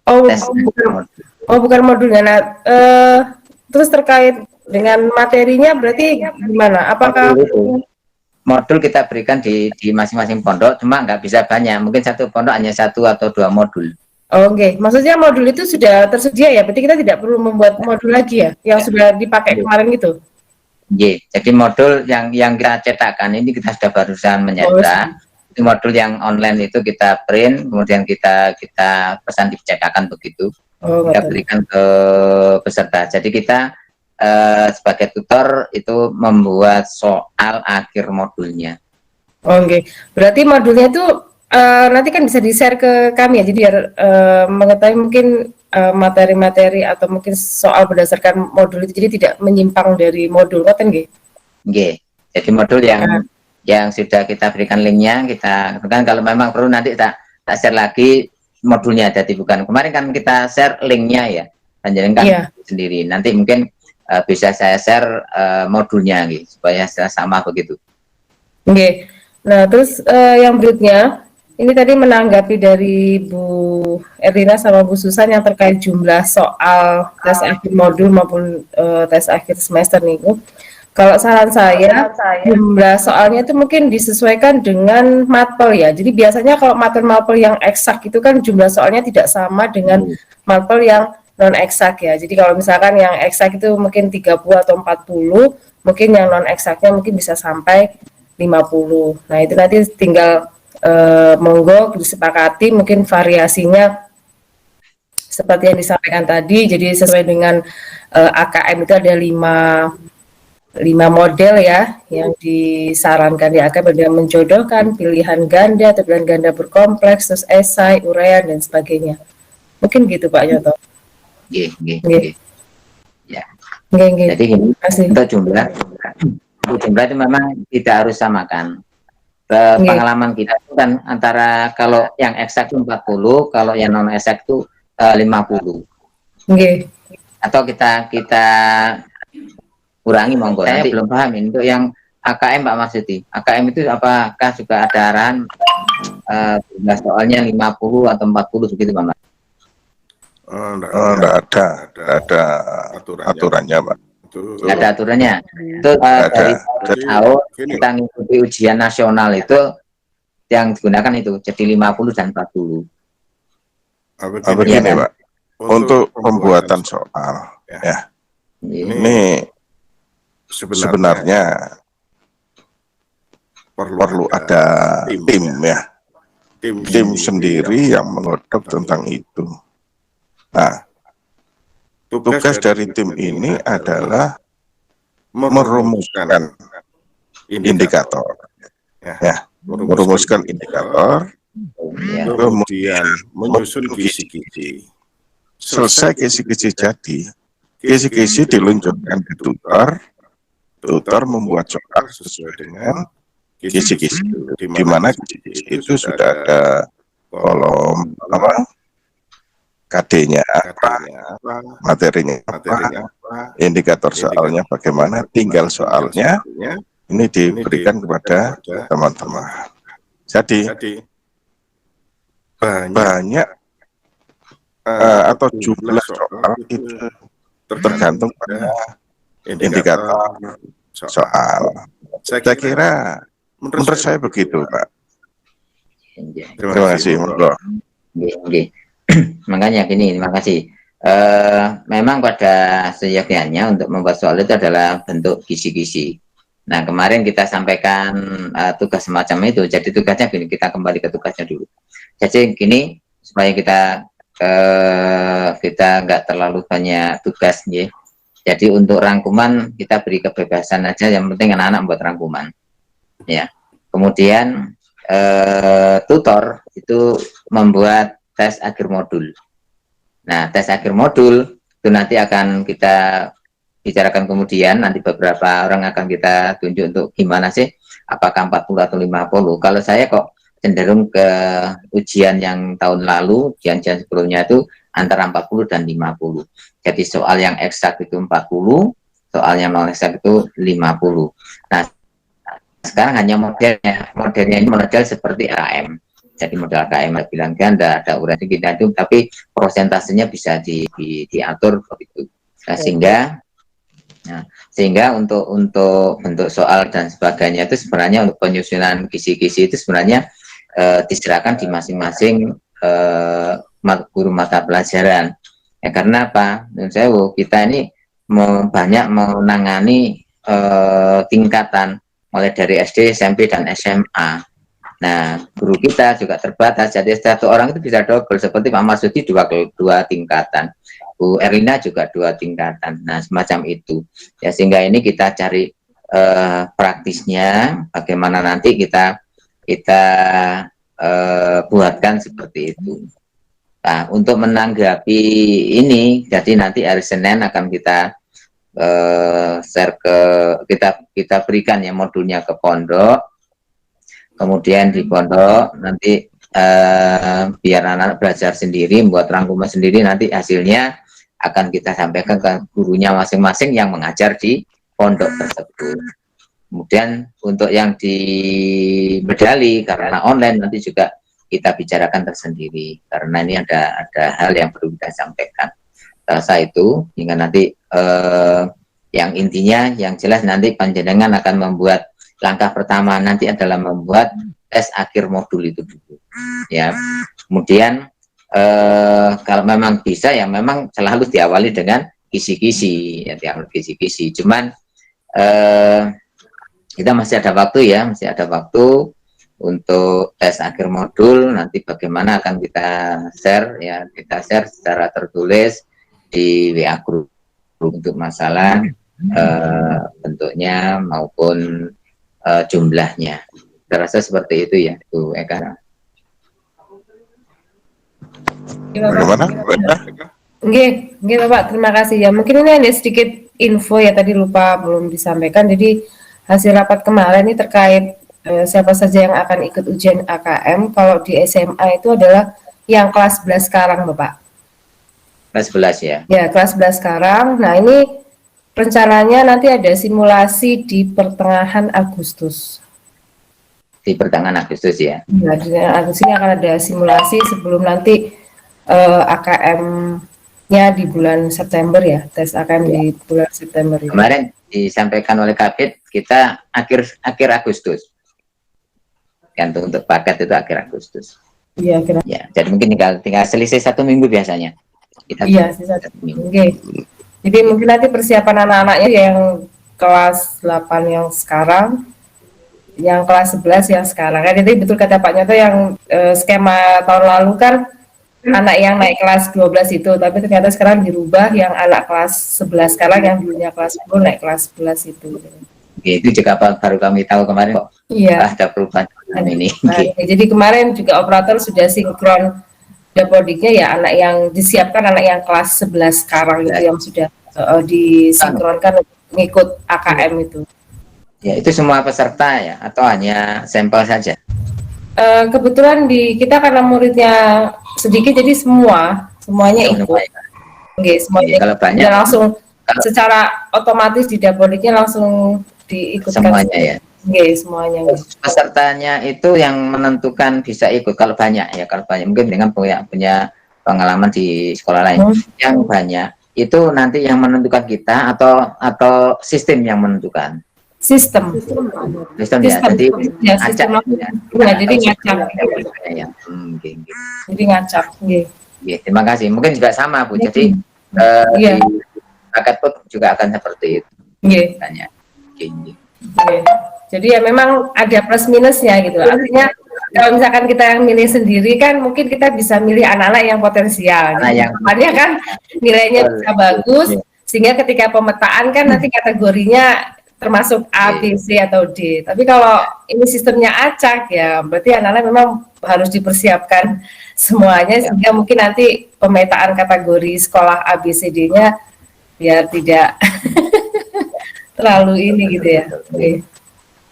oh, Tes bukan, bukan modulnya. Nah, terus terkait dengan materinya berarti gimana? Apakah modul kita berikan di masing-masing pondok, cuma nggak bisa banyak. Mungkin satu pondok hanya 1 atau 2 modul. Oke, maksudnya modul itu sudah tersedia ya? Berarti kita tidak perlu membuat modul lagi ya, yang sudah dipakai kemarin gitu? Jadi modul yang kita cetakkan ini kita sudah barusan menyetak. Itu modul yang online itu kita print, kemudian kita pesan dicetakan begitu. Kita berikan ke peserta. Jadi kita sebagai tutor itu membuat soal akhir modulnya. Oke, berarti modulnya itu nanti kan bisa di-share ke kami ya, jadi biar mengetahui mungkin materi-materi atau mungkin soal berdasarkan modul itu, jadi tidak menyimpang dari modul, kan nggih? Nggih. Jadi modul yang sudah kita berikan linknya, kita kan kalau memang perlu nanti tak share lagi modulnya. Jadi bukan kemarin kan kita share linknya ya, panjenengan sendiri. Nanti mungkin bisa saya share modulnya gitu, supaya sama begitu. Oke. Nah, terus yang berikutnya, ini tadi menanggapi dari Bu Erlina sama Bu Susan yang terkait jumlah soal tes akhir modul maupun tes akhir semester nih, Bu. Kalau saran saya, jumlah soalnya itu mungkin disesuaikan dengan mapel ya. Jadi biasanya kalau mapel-mapel yang eksak itu kan jumlah soalnya tidak sama dengan mapel yang non eksak ya. Jadi kalau misalkan yang eksak itu mungkin 30 atau 40, mungkin yang non eksaknya mungkin bisa sampai 50. Nah, itu nanti tinggal monggo disepakati mungkin variasinya seperti yang disampaikan tadi. Jadi sesuai dengan AKM itu ada 5 model ya yang disarankan di AKM, ada menjodohkan, pilihan ganda atau pilihan ganda berkompleks, terus esai, uraian dan sebagainya. Mungkin gitu Pak Nyoto. Nggih. Ya. Nggih. Jadi gini, untuk jumlah itu memang tidak harus samakan. Pengalaman kita itu kan antara kalau yang eksak itu 40, kalau yang non eksak itu 50. Nggih. Atau kita kurangi monggo. Saya belum paham ini untuk yang AKM Pak Marsudi. AKM itu apakah juga ada arahan soalnya 50 atau 40 begitu Pak? Enggak ada aturannya, Pak. Nggak ada aturannya. Itu dari tahun kita mengikuti ujian nasional itu yang digunakan itu jadi 50 dan 40. Begini, ya, Pak. Untuk pembuatan soal ya. Ini sebenarnya perlu ada tim ya. Tim sendiri yang mengodok tentang itu. Nah, tugas dari tim ini adalah merumuskan indikator, ya, merumuskan indikator, kemudian menyusun kisi-kisi. Selesai kisi-kisi jadi, kisi-kisi diluncurkan ke tutor membuat soal sesuai dengan kisi-kisi, di mana kisi-kisi itu sudah ada kolom apa? KD-nya apa, materinya apa, indikator soalnya bagaimana, tinggal soalnya ini diberikan kepada teman-teman. Jadi banyak atau jumlah soal itu tergantung pada indikator soal. Saya kira menurut saya begitu, Pak. Terima kasih, Monggo. Makanya gini, terima kasih. Memang pada sejatinya untuk membuat soal itu adalah bentuk kisi-kisi. Nah, kemarin kita sampaikan tugas semacam itu. Jadi tugasnya gini, kita kembali ke tugasnya dulu. Jadi gini, supaya kita nggak terlalu banyak tugas, ya. Jadi untuk rangkuman kita beri kebebasan aja. Yang penting anak-anak buat rangkuman. Ya. Kemudian tutor itu membuat tes akhir modul. Nah, tes akhir modul itu nanti akan kita bicarakan kemudian, nanti beberapa orang akan kita tunjuk untuk gimana sih, apakah 40 atau 50. Kalau saya kok cenderung ke ujian yang tahun lalu, ujian-ujian sebelumnya itu antara 40 dan 50. Jadi soal yang eksak itu 40, soal yang non eksak itu 50. Nah, sekarang hanya modelnya ini model seperti AKM. Jadi model AKM bilang ganda, ada uraian kita itu, tapi prosentasenya bisa diatur begitu. Nah, sehingga untuk bentuk soal dan sebagainya itu sebenarnya untuk penyusunan kisi-kisi itu sebenarnya diserahkan di masing-masing guru mata pelajaran. Ya, karena apa? Menurut saya kita ini banyak menangani tingkatan mulai dari SD, SMP, dan SMA. Nah, guru kita juga terbatas, jadi satu orang itu bisa double, seperti Pak Marsudi dua tingkatan, Bu Erlina juga 2 tingkatan. Nah, semacam itu. Ya, sehingga ini kita cari praktisnya, bagaimana nanti kita buatkan seperti itu. Nah, untuk menanggapi ini, jadi nanti hari Senin akan kita share kita berikan ya modulnya ke pondok. Kemudian di pondok nanti biar anak-anak belajar sendiri, membuat rangkuman sendiri, nanti hasilnya akan kita sampaikan ke gurunya masing-masing yang mengajar di pondok tersebut. Kemudian untuk yang di Bedali karena online nanti juga kita bicarakan tersendiri, karena ini ada hal yang perlu kita sampaikan. Rasa itu hingga nanti yang intinya yang jelas nanti panjenengan akan membuat langkah pertama nanti adalah membuat tes akhir modul itu dulu. Ya, kemudian kalau memang bisa ya memang selalu diawali dengan kisi-kisi, ya diawali kisi-kisi. Cuman kita masih ada waktu ya, masih ada waktu untuk tes akhir modul. Nanti bagaimana akan kita share ya, kita share secara tertulis di WA group untuk masalah bentuknya maupun jumlahnya. Saya rasa seperti itu ya, Bu Eka. Bagaimana? Oke, Bapak, terima kasih ya. Mungkin ini ada sedikit info ya, tadi lupa belum disampaikan. Jadi hasil rapat kemarin ini terkait siapa saja yang akan ikut ujian AKM. Kalau di SMA itu adalah yang kelas 11 sekarang, Bapak. Kelas 11 ya? Ya, kelas 11 sekarang. Nah, ini rencananya nanti ada simulasi di pertengahan Agustus. Di pertengahan Agustus ya? Nah, di Agustus ini akan ada simulasi sebelum nanti AKM-nya di bulan September ya, tes AKM di bulan September. Kemarin disampaikan oleh Kabit kita akhir Agustus. Kan untuk paket itu akhir Agustus. Iya, kira. Ya, jadi mungkin tinggal selisih 1 minggu biasanya. Iya, sisa 1 minggu. Oke. Jadi mungkin nanti persiapan anak-anaknya yang kelas 8 yang sekarang, yang kelas 11 yang sekarang. Jadi betul kata Pak Nyoto yang skema tahun lalu kan anak yang naik kelas 12 itu, tapi ternyata sekarang dirubah yang anak kelas 11 sekarang yang dulunya kelas 10 naik kelas 11 itu. Itu juga baru kami tahu kemarin kok. Iya. Ada perubahan ini. Jadi kemarin juga operator sudah sinkron dapodiknya ya, anak yang disiapkan anak yang kelas 11 sekarang itu yang sudah disinkronkan ngikut AKM itu. Ya, itu semua peserta ya atau hanya sampel saja? Kebetulan di kita karena muridnya sedikit jadi semuanya ikut. Oke, semuanya kalau banyak langsung secara otomatis di dapodiknya langsung diikutkan semuanya ya. Oke, semuanya. Pesertanya itu yang menentukan bisa ikut kalau banyak ya, kalau banyak mungkin dengan punya pengalaman di sekolah lain. Yang banyak itu nanti yang menentukan kita atau sistem yang menentukan. Sistem ya, jadi ya, acak ya. Jadi ngacak ya. Jadi ngacak. Terima kasih. Mungkin juga sama Bu. Jadi di paket pun juga akan seperti itu. Banyak. Jadi ya memang ada plus minusnya gitu. Artinya kalau misalkan kita yang milih sendiri kan mungkin kita bisa milih anak-anak yang potensial. Makanya kan nilainya bisa bagus sehingga ketika pemetaan kan nanti kategorinya termasuk A, B, C atau D. Tapi kalau ini sistemnya acak ya berarti anak-anak memang harus dipersiapkan semuanya, sehingga mungkin nanti pemetaan kategori sekolah ABCD-nya biar tidak terlalu ini gitu ya. Oke.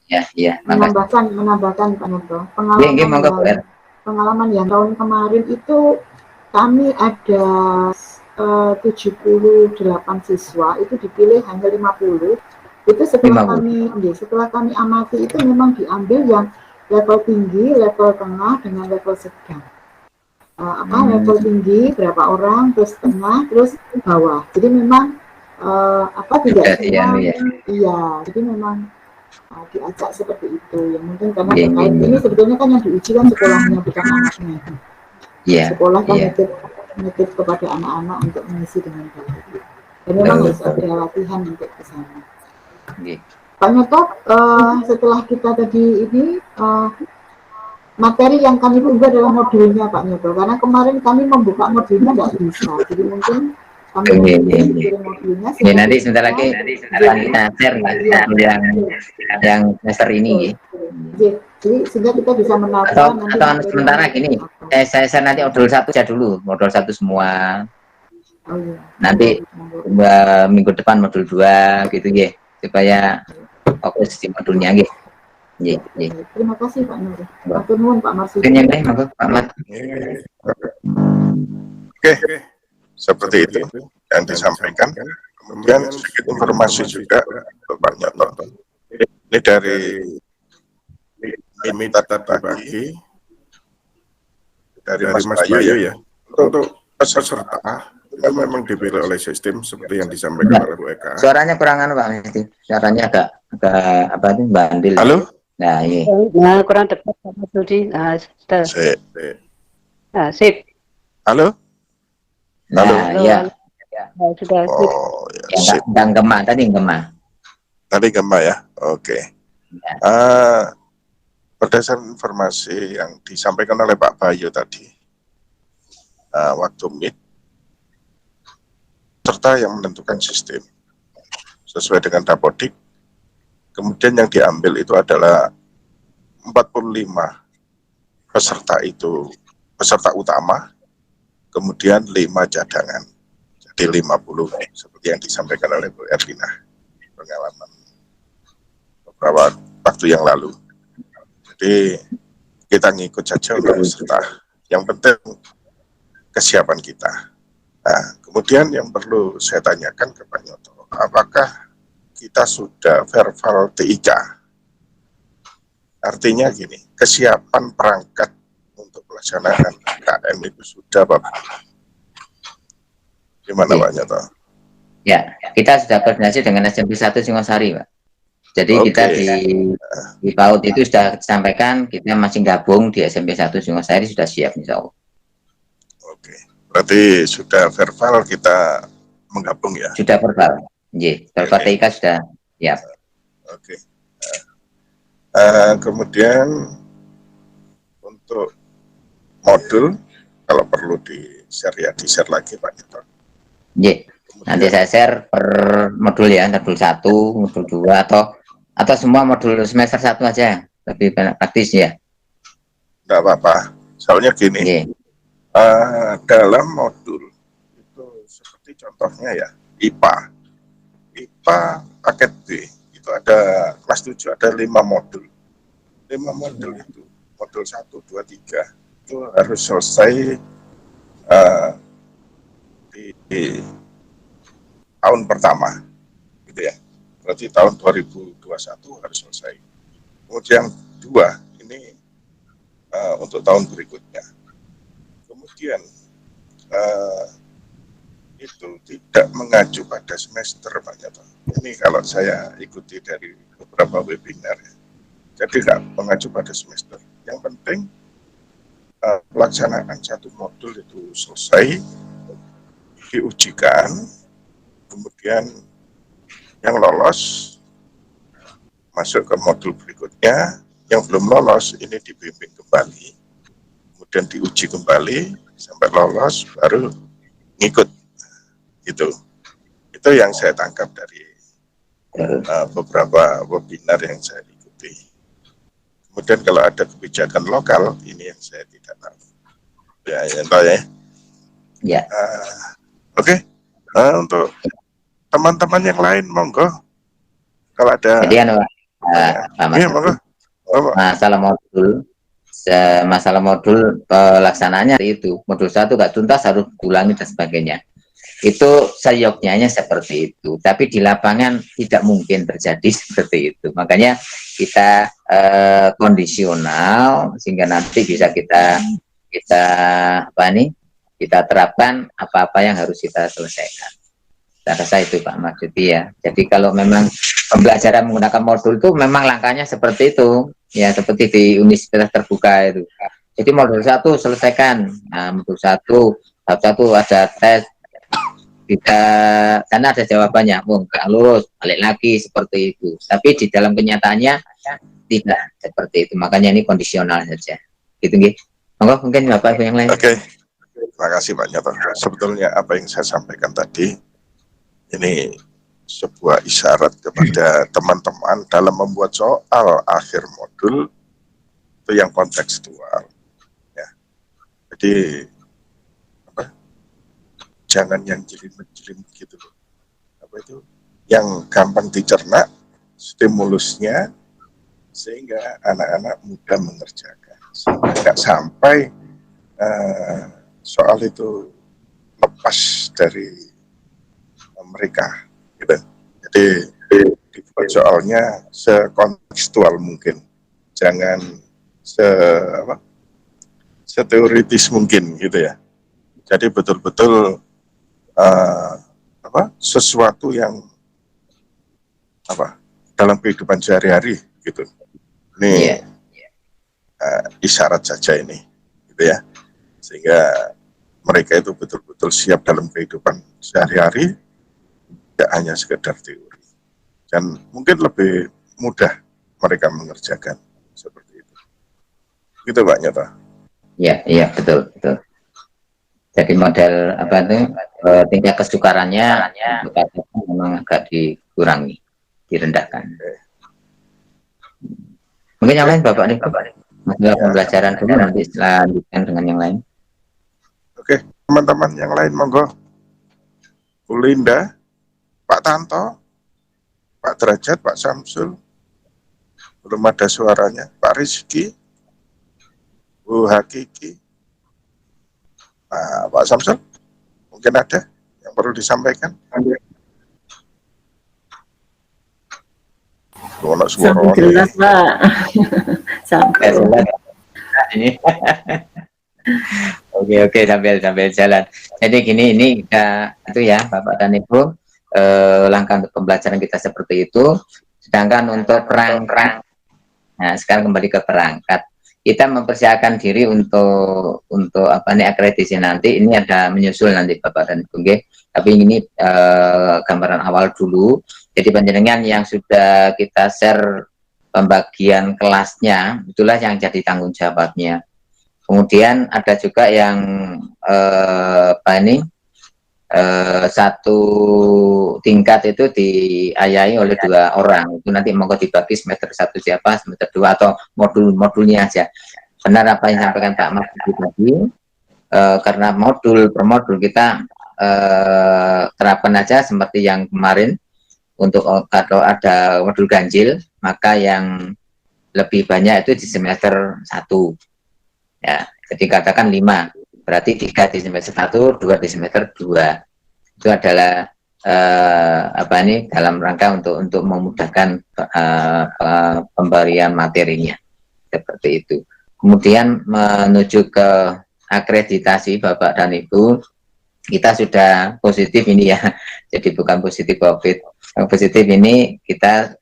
Ya, iya, makasih. menambahkan Pak Noto, Nggih, monggo, Bu Er. pengalaman yang tahun kemarin itu kami ada 78 siswa, itu dipilih hanya 50. Itu setelah 50. setelah kami amati itu memang diambil yang level tinggi, level tengah, dengan level sedang. Level tinggi berapa orang, terus tengah, terus bawah. Jadi memang tidak semua, iya. Jadi memang diajak seperti itu. Yang mungkin karena terkait ini sebetulnya kan yang diuji kan sekolahnya, bukan anaknya. Sekolah kan nitip kepada anak-anak untuk mengisi dengan baik. Dan memang harus ada latihan untuk ke sana. Pak Nyoto, setelah kita tadi ini materi yang kami tunggu adalah modulnya Pak Nyoto, karena kemarin kami membuka modulnya nggak bisa, jadi mungkin kami kirim modulnya. Nanti sebentar lagi akan kita share yang semester ini. Jadi sehingga kita bisa menata atau sementara gini, saya nanti modul 1 aja dulu, modul 1 semua. Nanti minggu depan modul 2 gitu ya, supaya fokus di modulnya gitu. Terima kasih Pak Nur. Matur nuwun Pak Marsudi. Pak Mat. Oke, seperti itu yang disampaikan. Kemudian sedikit informasi juga Pak Nyoto. Ini dari minta berbagi dari Mas Bayu ya. Untuk peserta memang dipilih oleh sistem seperti yang disampaikan oleh Bu Eka. Suaranya kurang Pak Mesti. Suaranya agak apa itu bandil. Halo? Nah, iya. Nah, kurang dekat Pak Marsudi. Nah, sip. Halo? Halo. Iya. Sudah sip. Oh, ya, sip. Dan Gema tadi Gema. Tadi Gema ya. Oke. Berdasarkan informasi yang disampaikan oleh Pak Bayu tadi, waktu meet, serta yang menentukan sistem sesuai dengan Dapodik. Kemudian yang diambil itu adalah 45 peserta utama, kemudian 5 cadangan. Jadi 50 seperti yang disampaikan oleh Bu Erlina pengalaman beberapa waktu yang lalu. Jadi kita ngikut saja untuk peserta. Yang penting kesiapan kita. Nah, kemudian yang perlu saya tanyakan ke Pak Nyoto, apakah kita sudah verbal TIK? Artinya gini, kesiapan perangkat untuk pelaksanaan KM itu sudah Bapak. Gimana Pak Nyoto? Ya, kita sudah koordinasi dengan SMP 1 Singosari, Pak. Jadi kita di PAUD itu sudah disampaikan, kita masih gabung di SMP 1 Singosari sudah siap insya Allah. Oke, berarti sudah verbal kita menggabung ya? Sudah verbal, verbal TIK sudah siap. Oke. Kemudian untuk modul, kalau perlu di-share ya, di-share lagi Pak Nyoto. Nanti saya share per modul ya, modul 1, modul 2, atau semua modul semester 1 aja, lebih praktis ya. Enggak apa-apa, soalnya gini, dalam modul itu seperti contohnya ya, IPA paket B, itu ada kelas 7, ada 5 modul. 5 modul itu, modul 1, 2, 3, itu harus selesai di tahun pertama, gitu ya. Berarti tahun 2021 harus selesai. Kemudian 2 ini untuk tahun berikutnya. Kemudian itu tidak mengacu pada semester Pak Nyoto. Ini kalau saya ikuti dari beberapa webinar ya. Jadi tidak mengacu pada semester. Yang penting pelaksanaan satu modul itu selesai, diujikan, kemudian yang lolos masuk ke modul berikutnya, yang belum lolos ini dibimbing kembali, kemudian diuji kembali sampai lolos baru ngikut gitu. Itu yang saya tangkap dari beberapa webinar yang saya ikuti. Kemudian kalau ada kebijakan lokal, ini yang saya tidak tahu. Ya, ya, entah ya. Ya. Oke. Untuk teman-teman yang lain, monggo. Kalau ada Jadi Pak Mas iya, monggo. Monggo. masalah modul pelaksanaannya itu modul 1 nggak tuntas harus ulangi dan sebagainya. Itu sayoknya seperti itu, tapi di lapangan tidak mungkin terjadi seperti itu. Makanya kita kondisional sehingga nanti bisa kita kita terapkan apa-apa yang harus kita selesaikan. Saya rasa itu Pak Maksudi ya. Jadi kalau memang pembelajaran menggunakan modul itu memang langkahnya seperti itu ya, seperti di universitas terbuka itu. Jadi modul 1 selesaikan. Nah, modul 1 ada tes, kita karena ada jawabannya, nggak lulus, balik lagi seperti itu. Tapi di dalam kenyataannya tidak seperti itu. Makanya ini kondisional saja. Gitu gitu. Mungkin Bapak yang lain. Oke. Terima kasih Pak Nyoto. Sebetulnya apa yang saya sampaikan tadi ini sebuah isyarat kepada teman-teman dalam membuat soal akhir modul itu yang kontekstual. Ya. Jadi jangan yang jelimet-jelimet gitu loh. Apa itu? Yang gampang dicerna stimulusnya sehingga anak-anak mudah mengerjakan. Sehingga nggak sampai soal itu lepas dari mereka, gitu. Jadi dibuat soalnya sekontekstual mungkin, jangan seteoritis mungkin, gitu ya. Jadi betul-betul sesuatu yang dalam kehidupan sehari-hari, gitu. Ini isyarat saja ini, gitu ya, sehingga mereka itu betul-betul siap dalam kehidupan sehari-hari. Tidak hanya sekedar teori, dan mungkin lebih mudah mereka mengerjakan seperti itu. Gitu Pak Nyoto. Iya betul. Jadi model tingkat kesukarannya memang agak dikurangi, direndahkan. Mungkin yang lain Bapak nih, masalah pembelajaran dulu nanti lanjutkan dengan yang lain. Oke, teman-teman yang lain monggo. Bu Linda, Pak Tanto, Pak Derajat, Pak Samsul, belum ada suaranya. Pak Rizky, Bu Hakiki, Pak Samsul, mungkin ada yang perlu disampaikan. Sampai jelas Pak. Sampai. Oke, sambil jalan. Jadi gini, ini itu ya Bapak dan Ibu, langkah untuk pembelajaran kita seperti itu. Sedangkan untuk perangkat, nah sekarang kembali ke perangkat, kita mempersiapkan diri untuk akreditasi nanti. Ini ada menyusul nanti Bapak dan Ibu, tapi ini gambaran awal dulu. Jadi panjenengan yang sudah kita share pembagian kelasnya, itulah yang jadi tanggung jawabnya. Kemudian ada juga yang satu tingkat itu diayahi oleh 2 orang. Itu nanti mau dibagi semester 1 siapa, semester 2 atau modulnya aja. Benar apa yang disampaikan Pak Mas tadi, karena modul per modul kita terapkan aja seperti yang kemarin. Untuk kalau ada modul ganjil, maka yang lebih banyak itu di semester 1. Ya, jadi katakan 5, berarti 3 di semester 1, 2 di semester 2. Itu adalah dalam rangka untuk memudahkan pemberian materinya, seperti itu. Kemudian menuju ke akreditasi Bapak dan Ibu, kita sudah positif ini ya, jadi bukan positif COVID. Yang positif ini kita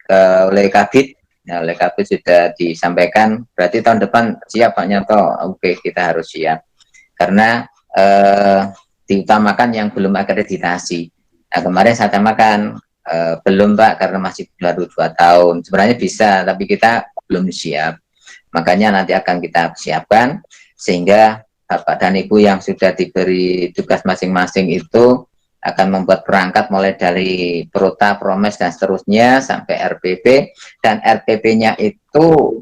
oleh Kabid. Nah, oleh Kabid sudah disampaikan, berarti tahun depan siap Pak Nyoto. Oke, kita harus siap. Karena diutamakan yang belum akreditasi. Nah, kemarin saya tambahkan, belum Pak, karena masih baru 2 tahun. Sebenarnya bisa, tapi kita belum siap. Makanya nanti akan kita siapkan, sehingga Bapak dan Ibu yang sudah diberi tugas masing-masing itu akan membuat perangkat mulai dari Prota, Promes, dan seterusnya sampai RPP, dan RPP-nya itu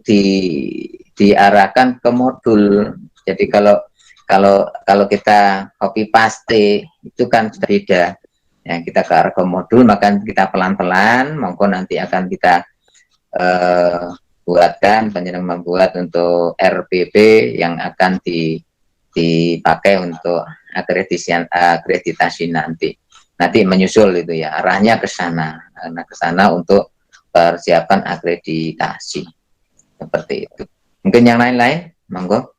diarahkan ke modul. Jadi kalau kalau kita copy paste itu kan sudah beda. Ya, kita ke arah ke modul, maka kita pelan-pelan, monggo nanti akan kita buatkan, penjenengan membuat untuk RPP yang akan dipakai untuk akreditasi nanti menyusul itu ya, arahnya ke sana, untuk persiapan akreditasi seperti itu. Mungkin yang lain-lain, monggo.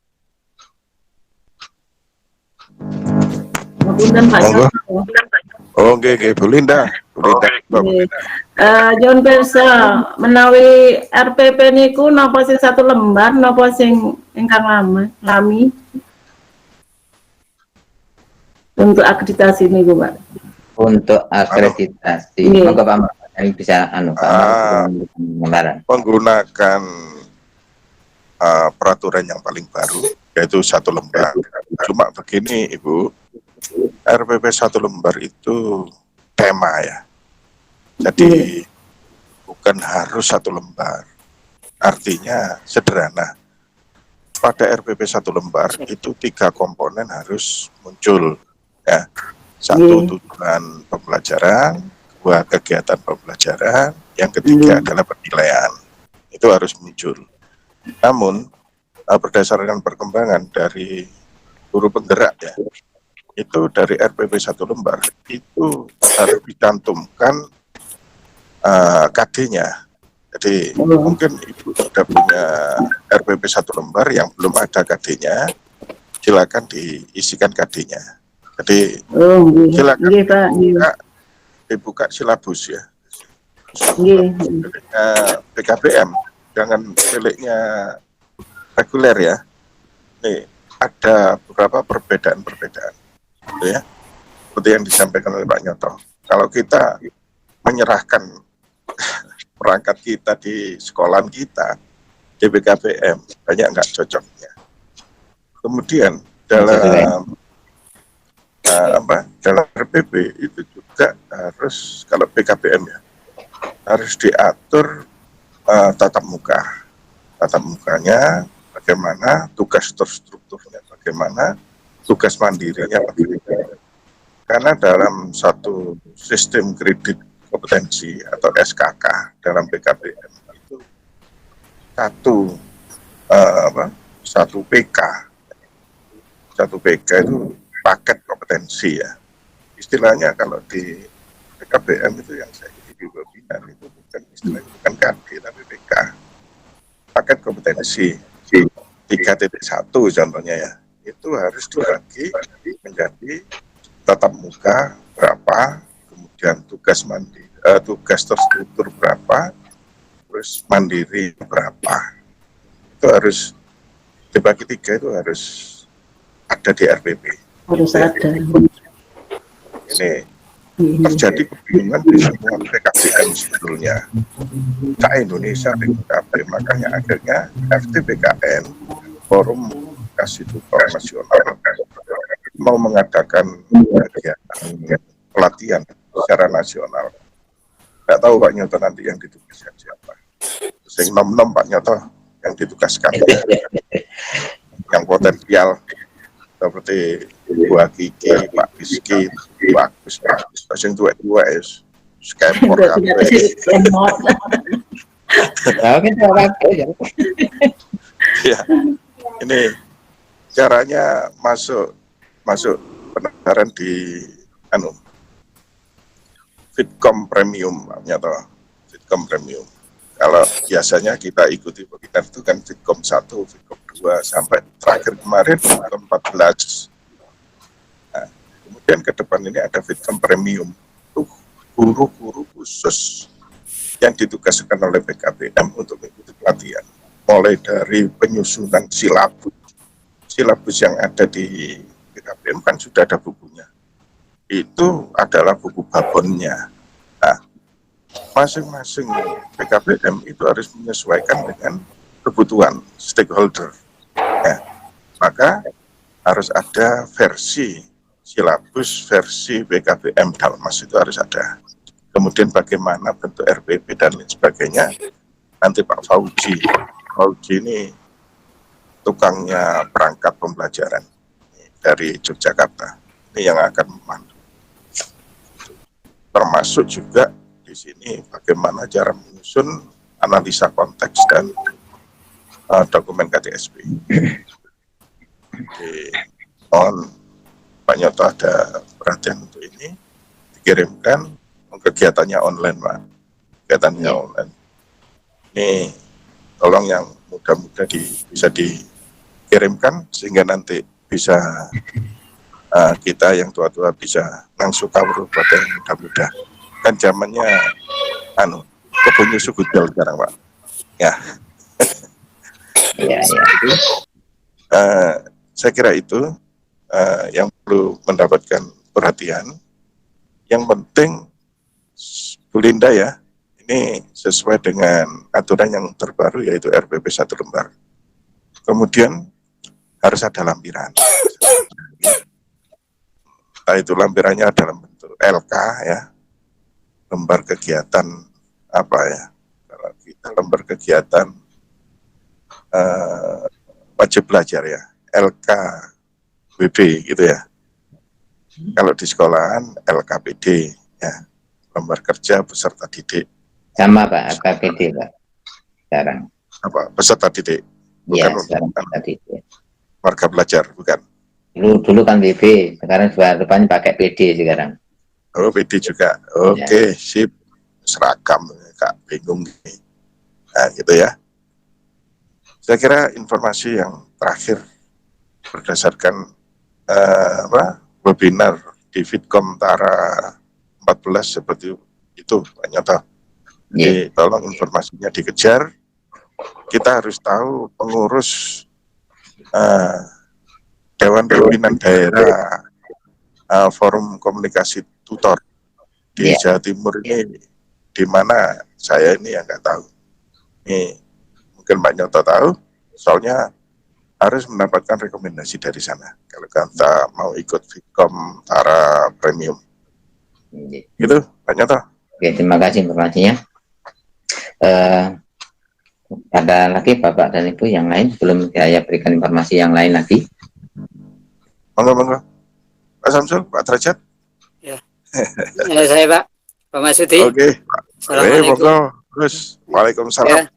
Monggo. Oh, oke, Bu Linda. John Persa menawi RPP niku napa sing 1 lembar napa sing ingkang lami untuk akreditasi niku, Pak? Untuk akreditasi, monggo Pak Ini bisa Pak menggunakan peraturan yang paling baru, yaitu 1 lembar. Cuma begini Ibu, RPP 1 lembar itu tema ya. Jadi bukan harus 1 lembar. Artinya sederhana. Pada RPP 1 lembar itu 3 komponen harus muncul ya. 1 tujuan pembelajaran, 2 kegiatan pembelajaran, yang ketiga adalah penilaian. Itu harus muncul. Namun berdasarkan perkembangan dari guru penggerak ya, itu dari RPP 1 lembar itu harus dicantumkan KD-nya. Jadi mungkin Ibu sudah punya RPP 1 lembar yang belum ada KD-nya, silakan diisikan KD-nya. Jadi silakan dibuka silabus ya. PKBM, jangan miliknya reguler ya. Nih ada beberapa perbedaan-perbedaan, gitu ya. Seperti yang disampaikan oleh Pak Nyoto. Kalau kita menyerahkan perangkat kita di sekolah kita di PKBM, banyak nggak cocoknya. Kemudian dalam dalam RPP itu juga harus, kalau PKBM ya, harus diatur tatap muka. Tatap mukanya bagaimana, tugas terstrukturnya bagaimana, tugas mandirinya bagaimana. Karena dalam satu sistem kredit kompetensi atau SKK dalam PKBM itu satu PK itu paket kompetensi ya. Istilahnya kalau di PKBM itu yang saya ikuti webinar itu bukan istilahnya, bukan KD tapi PK, paket kompetensi 3.1 contohnya ya, itu harus dibagi menjadi tatap muka berapa, kemudian tugas terstruktur berapa, terus mandiri berapa. Itu harus dibagi 3, itu harus ada di RPP. Harus ada. Ini terjadi kebingungan di semua PKBM sebetulnya. Indonesia PKB, makanya akhirnya FTBKN, Forum Kasih Tutor Nasional, mau mengadakan kegiatan pelatihan secara nasional. Tidak tahu Pak Nyoto nanti yang ditugaskan siapa. Sing nom Pak Nyoto yang ditugaskan, yang potensial seperti Bu Kiki, Pak Rizky, Pak Agus, yang tua es, skemor ya. Ini caranya masuk pendaftaran di Fitkom Premium, Pak Nyoto. Fitkom Premium. Kalau biasanya kita ikuti webinar itu kan Fitkom 1, Fitkom 2, sampai terakhir kemarin Fitkom 14. Nah, kemudian ke depan ini ada Fitkom Premium. Itu guru-guru khusus yang ditugaskan oleh PKBM untuk mengikuti pelatihan. Mulai dari penyusunan silabus yang ada di PKBM kan sudah ada bukunya. Itu adalah buku babonnya. Nah, masing-masing PKBM itu harus menyesuaikan dengan kebutuhan stakeholder. Ya, maka harus ada versi silabus, versi PKBM Dalmas itu harus ada. Kemudian bagaimana bentuk RPP dan lain sebagainya, nanti Pak Fauji ini tukangnya perangkat pembelajaran. dari Yogyakarta. Ini yang akan memandu. Termasuk juga di sini bagaimana cara menyusun analisa konteks dan dokumen KTSP. Mohon Pak Nyoto ada perhatian untuk ini, dikirimkan kegiatannya online, Pak. Kegiatannya online. Ini tolong yang muda-muda bisa dikirimkan sehingga nanti bisa kita yang tua-tua bisa langsung kawruh pada yang muda-muda. Kan zamannya kebun nyusu gudel sekarang, Pak. Ya. Ya. Saya kira itu yang perlu mendapatkan perhatian. Yang penting Bu Linda ya, ini sesuai dengan aturan yang terbaru yaitu RPP 1 lembar. Kemudian harus ada lampiran. Entah itu lampirannya dalam bentuk LK ya, lembar kegiatan apa ya, kalau kita lembar kegiatan wajib belajar ya, LKWB gitu ya. Kalau di sekolahan LKPD ya, lembar kerja peserta didik. Sama Pak, LKPD Pak. Sekarang. Apa? Peserta didik. Iya, Bukan sekarang peserta didik. Warga belajar, bukan? Dulu kan PB, sekarang depannya pakai PD sekarang. Oh, PD juga. Oke, sip. Seragam, Kak. Bingung nih. Nah, gitu ya. Saya kira informasi yang terakhir berdasarkan webinar di Fitkom Tara 14 seperti itu, Pak Nyoto. Jadi tolong informasinya dikejar. Kita harus tahu pengurus Dewan Pimpinan Daerah Forum Komunikasi Tutor di Jawa Timur ini di mana, saya ini yang nggak tahu. Ini mungkin Pak Nyoto tahu, soalnya harus mendapatkan rekomendasi dari sana kalau kita mau ikut Fitkom Tara Premium. Gitu, Pak Nyoto. Oke, terima kasih informasinya. Ada lagi Bapak dan Ibu yang lain sebelum saya berikan informasi yang lain lagi? Monggo. Pak Samsul, Pak Derajat. Ya. Saya Pak Masudi. Oke. Assalamualaikum. Monggo. Terus, Waalaikumsalam. Ya.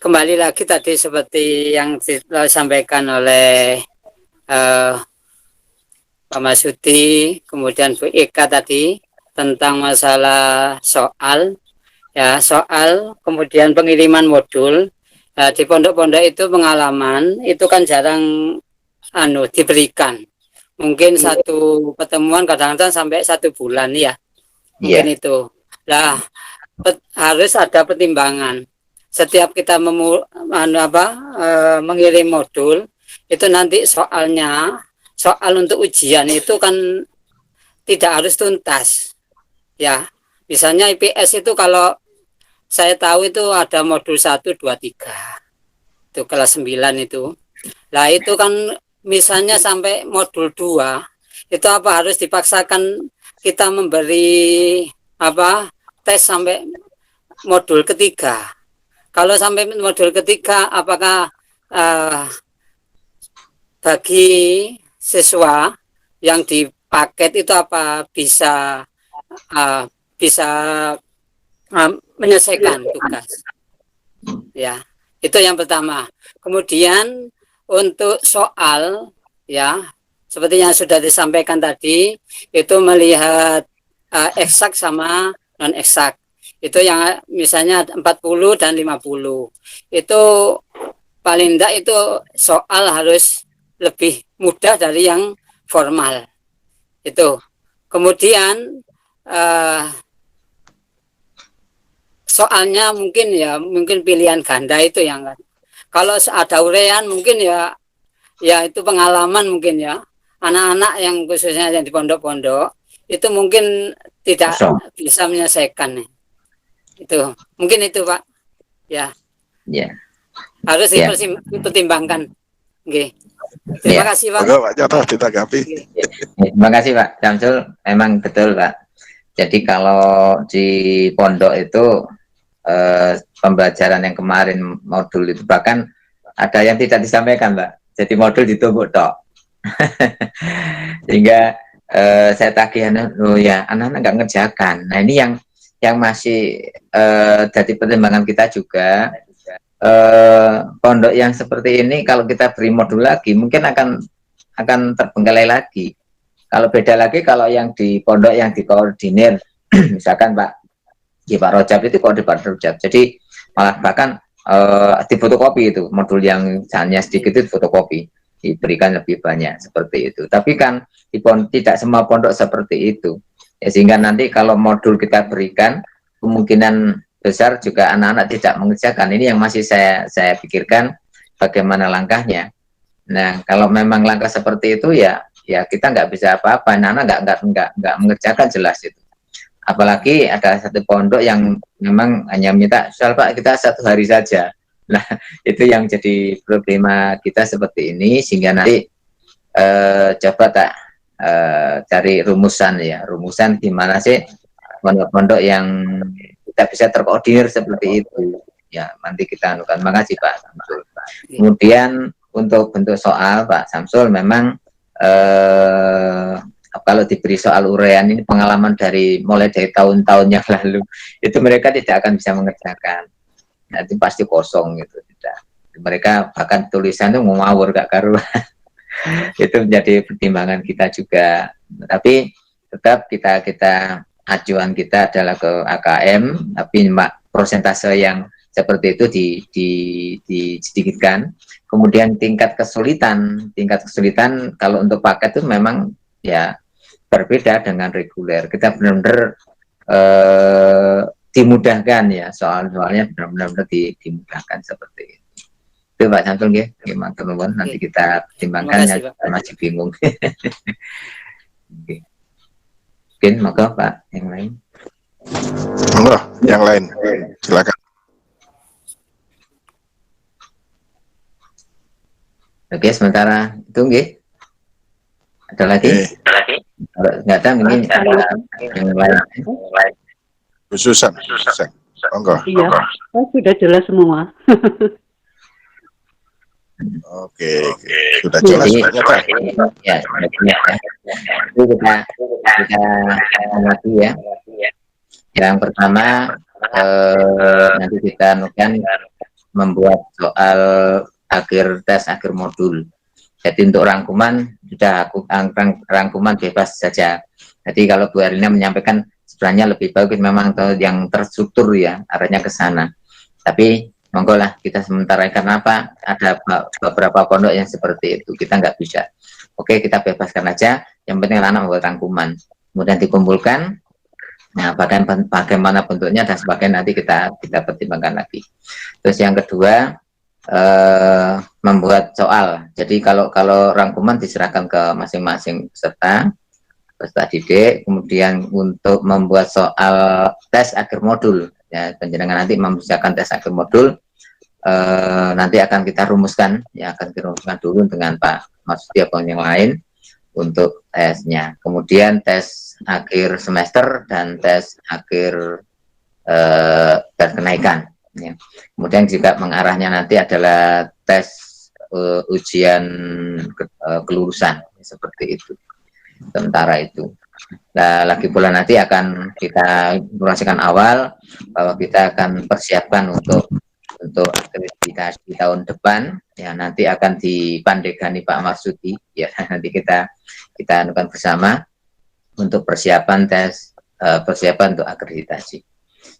Kembali lagi tadi seperti yang disampaikan oleh Pak Masudi, kemudian Bu Eka tadi tentang masalah soal kemudian pengiriman modul. Di pondok-pondok itu pengalaman itu kan jarang diberikan. Mungkin satu pertemuan kadang-kadang sampai 1 bulan ya. Mungkin itu. Nah, harus ada pertimbangan. Setiap kita mengirim modul itu nanti soal untuk ujian itu kan tidak harus tuntas ya. Misalnya IPS itu kalau saya tahu itu ada modul 1, 2, 3 itu kelas 9 itu. Nah itu kan misalnya sampai modul 2 itu harus dipaksakan kita memberi tes sampai modul ketiga. Kalau sampai modul ketiga, apakah bagi siswa yang dipaket itu bisa menyelesaikan tugas? Ya, itu yang pertama. Kemudian untuk soal, ya, seperti yang sudah disampaikan tadi, itu melihat eksak sama non eksak. Itu yang misalnya 40 dan 50. Itu paling tidak itu soal harus lebih mudah dari yang formal. Itu. Kemudian soalnya mungkin pilihan ganda itu yang kan. Kalau ada urean mungkin ya itu pengalaman mungkin ya. Anak-anak yang khususnya yang di pondok-pondok itu mungkin tidak bisa menyelesaikan nih. Itu mungkin itu Pak ya harus dipertimbangkan. Oke. Terima kasih Pak. Pak Nyoto ditanggapi. Terima kasih Pak Samsul, emang betul Pak. Jadi kalau di pondok itu pembelajaran yang kemarin modul itu bahkan ada yang tidak disampaikan, Mbak. Jadi modul ditumpuk tok. Sehingga saya tagih, oh ya, anak-anak nggak ngerjakan. Nah, ini yang masih jadi pertimbangan kita juga. Pondok yang seperti ini kalau kita beri modul lagi mungkin akan terbengkalai lagi. Kalau beda lagi kalau yang di pondok yang dikoordinir, misalkan Pak Rojab itu koordinir Pak Rojab. Jadi malah bahkan difotokopi itu modul yang hanya sedikit itu fotokopi, diberikan lebih banyak seperti itu. Tapi kan tidak semua pondok seperti itu. Ya, sehingga nanti kalau modul kita berikan kemungkinan besar juga anak-anak tidak mengerjakan. Ini yang masih saya pikirkan bagaimana langkahnya. Nah, kalau memang langkah seperti itu ya kita nggak bisa apa-apa. Anak-anak nggak mengerjakan, jelas itu. Apalagi ada satu pondok yang memang hanya minta, soal Pak kita 1 hari saja. Nah, itu yang jadi problema kita seperti ini, sehingga nanti coba cari rumusan gimana sih pondok-pondok yang kita bisa terkoordinir seperti itu. Ya, nanti kita anukan. Makasih Pak Samsul. Kemudian untuk bentuk soal Pak Samsul, memang kalau diberi soal uraian ini pengalaman mulai dari tahun-tahun yang lalu, itu mereka tidak akan bisa mengerjakan. Nanti pasti kosong gitu, tidak. Mereka bahkan tulisan itu ngawur gak karuan. Itu menjadi pertimbangan kita juga. Tapi tetap kita acuan kita adalah ke AKM, tapi persentase yang seperti itu disedikitkan. Kemudian tingkat kesulitan kalau untuk paket itu memang ya berbeda dengan reguler. Kita benar-benar dimudahkan ya, soalnya benar-benar dimudahkan seperti itu. Itu Pak Samsul ya, gimana teman-teman, nanti kita pertimbangkan ya, masih bingung. Oke. Mungkin maka Pak yang lain. Enggak, yang lain silakan. Oke, sementara itu nggih. Ada lagi? Kalau nggak ada, mungkin yang lain. Khususan. Enggak. Iya, sudah jelas semua. Oke. Sudah jelas ternyata. Ya, itu kita lagi ya. Yang pertama nanti kita akan membuat soal tes akhir modul. Jadi untuk rangkuman sudah rangkuman bebas saja. Jadi kalau Bu Erlina menyampaikan sebenarnya lebih bagus memang yang terstruktur ya, arahnya ke sana. Tapi monggo lah kita sementara, karena apa? Ada beberapa pondok yang seperti itu, kita nggak bisa. Oke, kita bebaskan aja. Yang penting anak membuat rangkuman, kemudian dikumpulkan. Nah, bagaimana bentuknya dan sebagainya nanti kita pertimbangkan lagi. Terus yang kedua, membuat soal. Jadi kalau rangkuman diserahkan ke masing-masing peserta didik, kemudian untuk membuat soal tes akhir modul ya, penjenengan nanti mempersiapkan tes akhir modul, nanti akan kita rumuskan dulu dengan Pak Marsudi atau yang lain untuk tesnya. Kemudian tes akhir semester dan tes akhir kenaikan ya. Kemudian juga mengarahnya nanti adalah tes ujian kelulusan seperti itu sementara itu. Nah, lagi pula nanti akan kita informasikan awal bahwa kita akan persiapkan untuk aktivitas di tahun depan ya, nanti akan dipandegani Pak Marsudi ya. Nanti kita anukan bersama untuk persiapan untuk akreditasi.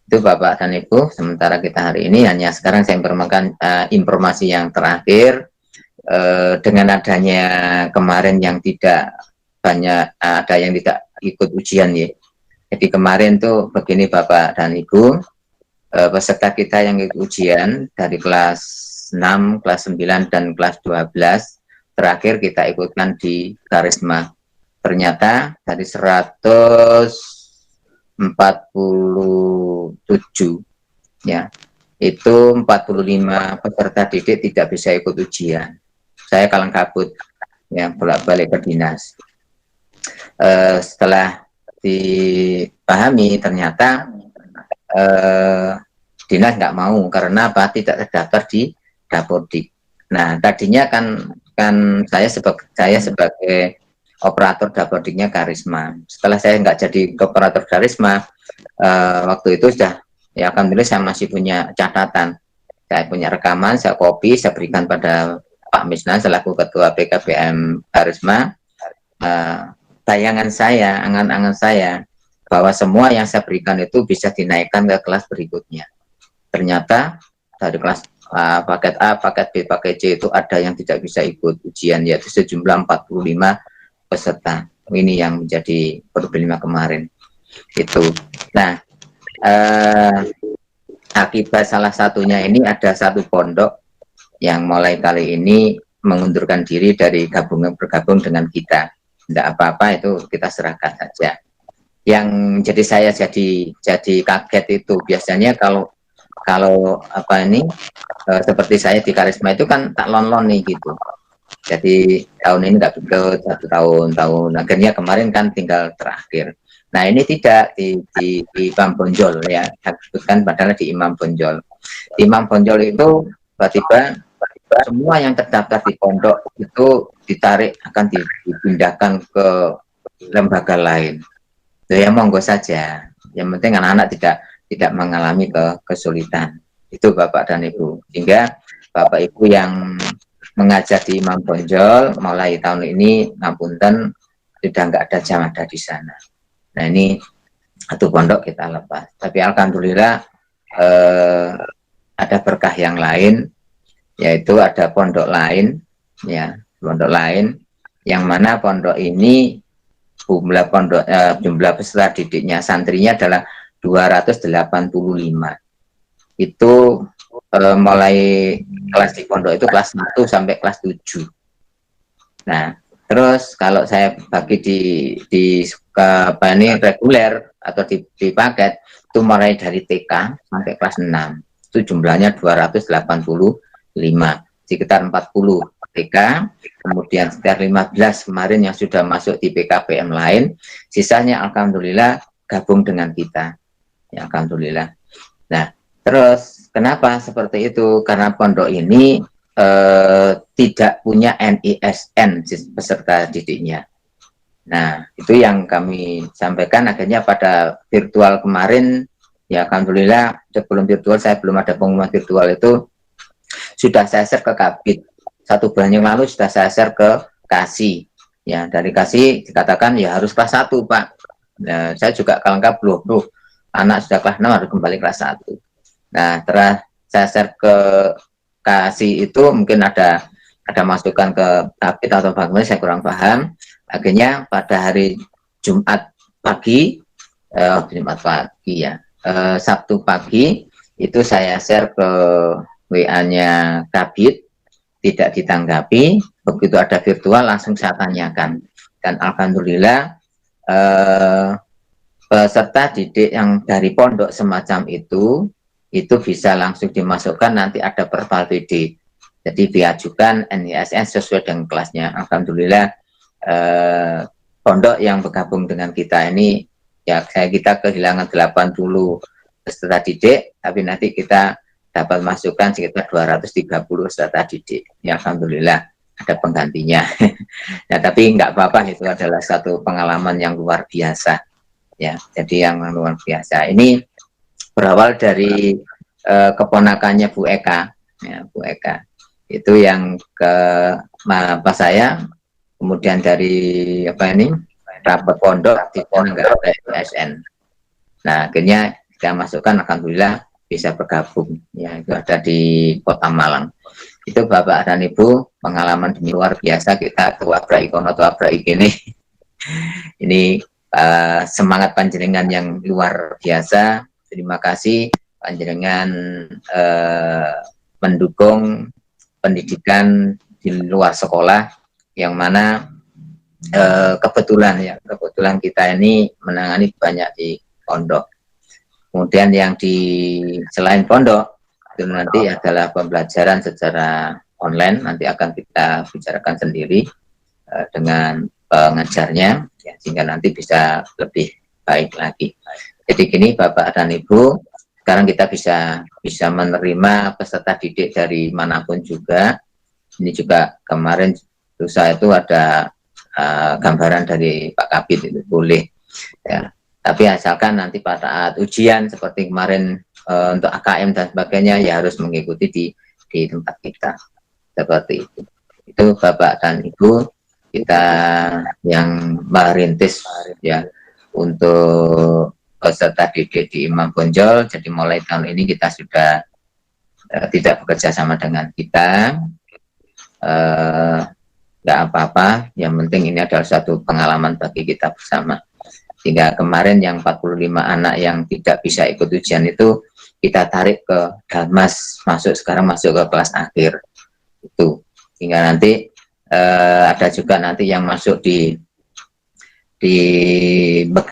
Itu Bapak dan Ibu, sementara kita hari ini hanya sekarang saya informasikan informasi yang terakhir, dengan adanya kemarin yang tidak banyak, ada yang tidak ikut ujian ya. Jadi kemarin tuh begini Bapak dan Ibu, peserta kita yang ikut ujian dari kelas 6, kelas 9 dan kelas 12 terakhir kita ikutkan di Karisma. Ternyata dari 147 ya, itu 45 peserta didik tidak bisa ikut ujian. Saya kalang kabut ya, bolak-balik ke dinas. Setelah dipahami ternyata dinas nggak mau, karena apa? Tidak terdaftar di Dapodik. Nah, tadinya kan saya sebagai operator dapodiknya Karisma. Setelah saya nggak jadi operator Karisma, waktu itu sudah, ya alhamdulillah saya masih punya catatan, saya punya rekaman, saya copy, saya berikan pada Pak Misna selaku Ketua PKBM Karisma. Bayangan saya, angan-angan saya, bahwa semua yang saya berikan itu bisa dinaikkan ke kelas berikutnya. Ternyata dari kelas paket A, paket B, paket C itu ada yang tidak bisa ikut ujian, yaitu sejumlah 45 peserta. Ini yang menjadi problema kemarin. Itu. Nah, akibat salah satunya ini ada satu pondok yang mulai kali ini mengundurkan diri dari bergabung dengan kita. Tidak apa-apa, itu kita serahkan saja. Yang jadi saya jadi kaget itu biasanya kalau apa ini seperti saya di Karisma itu kan tak lon-lon nih gitu. Jadi tahun ini nggak ikut, 1 tahun, akhirnya kemarin kan tinggal terakhir. Nah ini tidak di Imam Bonjol ya, sebutkan padahal di Imam Bonjol. Di Imam Bonjol itu tiba-tiba semua yang terdaftar di pondok itu ditarik, akan dipindahkan ke lembaga lain. Ya monggo saja. Yang penting anak-anak tidak mengalami kesulitan. Itu Bapak dan Ibu. Sehingga Bapak Ibu yang mengajar di Imam Bonjol mulai tahun ini ngapunten sudah nggak ada jamaah di sana. Nah ini satu pondok kita lepas. Tapi alhamdulillah ada berkah yang lain, yaitu ada pondok lain, ya pondok lain yang mana pondok ini jumlah peserta didiknya santrinya adalah 285. Itu mulai kelas di pondok itu kelas 1 sampai kelas 7. Nah, terus kalau saya bagi di reguler atau di paket itu mulai dari TK sampai kelas 6. Itu jumlahnya 285. Sekitar 40 TK, kemudian sekitar 15 kemarin yang sudah masuk di PKBM lain, sisanya alhamdulillah gabung dengan kita. Ya alhamdulillah. Nah, terus kenapa seperti itu? Karena pondok ini tidak punya NISN peserta didiknya. Nah, itu yang kami sampaikan, akhirnya pada virtual kemarin, ya alhamdulillah sebelum virtual, saya belum ada pengumuman virtual itu, sudah saya share ke Kabid. 1 bulan yang lalu sudah saya share ke Kasih. Ya, dari Kasih dikatakan ya harus kelas 1, Pak. Nah, saya juga kelengkap loh, anak sudah kelas 6 harus kembali kelas 1. Nah, setelah saya share ke Kasih itu mungkin ada masukan ke Kabid atau bagaimana, saya kurang paham. Akhirnya pada hari Jumat pagi, Sabtu pagi itu saya share ke WA-nya Kabid, tidak ditanggapi. Begitu ada virtual langsung saya tanyakan, dan alhamdulillah peserta didik yang dari pondok semacam itu bisa langsung dimasukkan, nanti ada profil PD, jadi diajukan NISN sesuai dengan kelasnya. Alhamdulillah pondok yang bergabung dengan kita ini, ya kita kehilangan 80 peserta didik, tapi nanti kita dapat masukkan sekitar 230 peserta didik. Ya alhamdulillah ada penggantinya. Ya tapi nggak apa-apa, itu adalah satu pengalaman yang luar biasa. Ya, jadi yang luar biasa. Ini berawal dari keponakannya Bu Eka, ya, Bu Eka. Itu yang ke apa saya, kemudian dari rapat pondok di sana nggak ada SN. Nah akhirnya kita masukkan, alhamdulillah bisa bergabung, ya itu ada di Kota Malang. Itu Bapak dan Ibu, pengalaman demi luar biasa kita tuabrak ini. Ini semangat panjenengan yang luar biasa. Terima kasih panjenengan mendukung pendidikan di luar sekolah, yang mana kebetulan kita ini menangani banyak di pondok. Kemudian yang selain pondok itu nanti adalah pembelajaran secara online, nanti akan kita bicarakan sendiri dengan pengajarnya, ya, sehingga nanti bisa lebih baik lagi. Jadi gini Bapak dan Ibu, sekarang kita bisa menerima peserta didik dari manapun juga, Ini juga kemarin lusa itu ada gambaran dari Pak Kabid, itu boleh ya. Tapi asalkan nanti pada saat ujian seperti kemarin untuk AKM dan sebagainya ya harus mengikuti di tempat kita seperti itu. Itu Bapak dan Ibu kita yang merintis ya untuk peserta didik di Imam Bonjol. Jadi mulai tahun ini kita sudah tidak bekerja sama dengan kita. Nggak apa-apa, yang penting ini adalah satu pengalaman bagi kita bersama. Sehingga kemarin yang 45 anak yang tidak bisa ikut ujian itu kita tarik ke Dalmas, sekarang masuk ke kelas akhir itu. Sehingga nanti ada juga nanti yang masuk di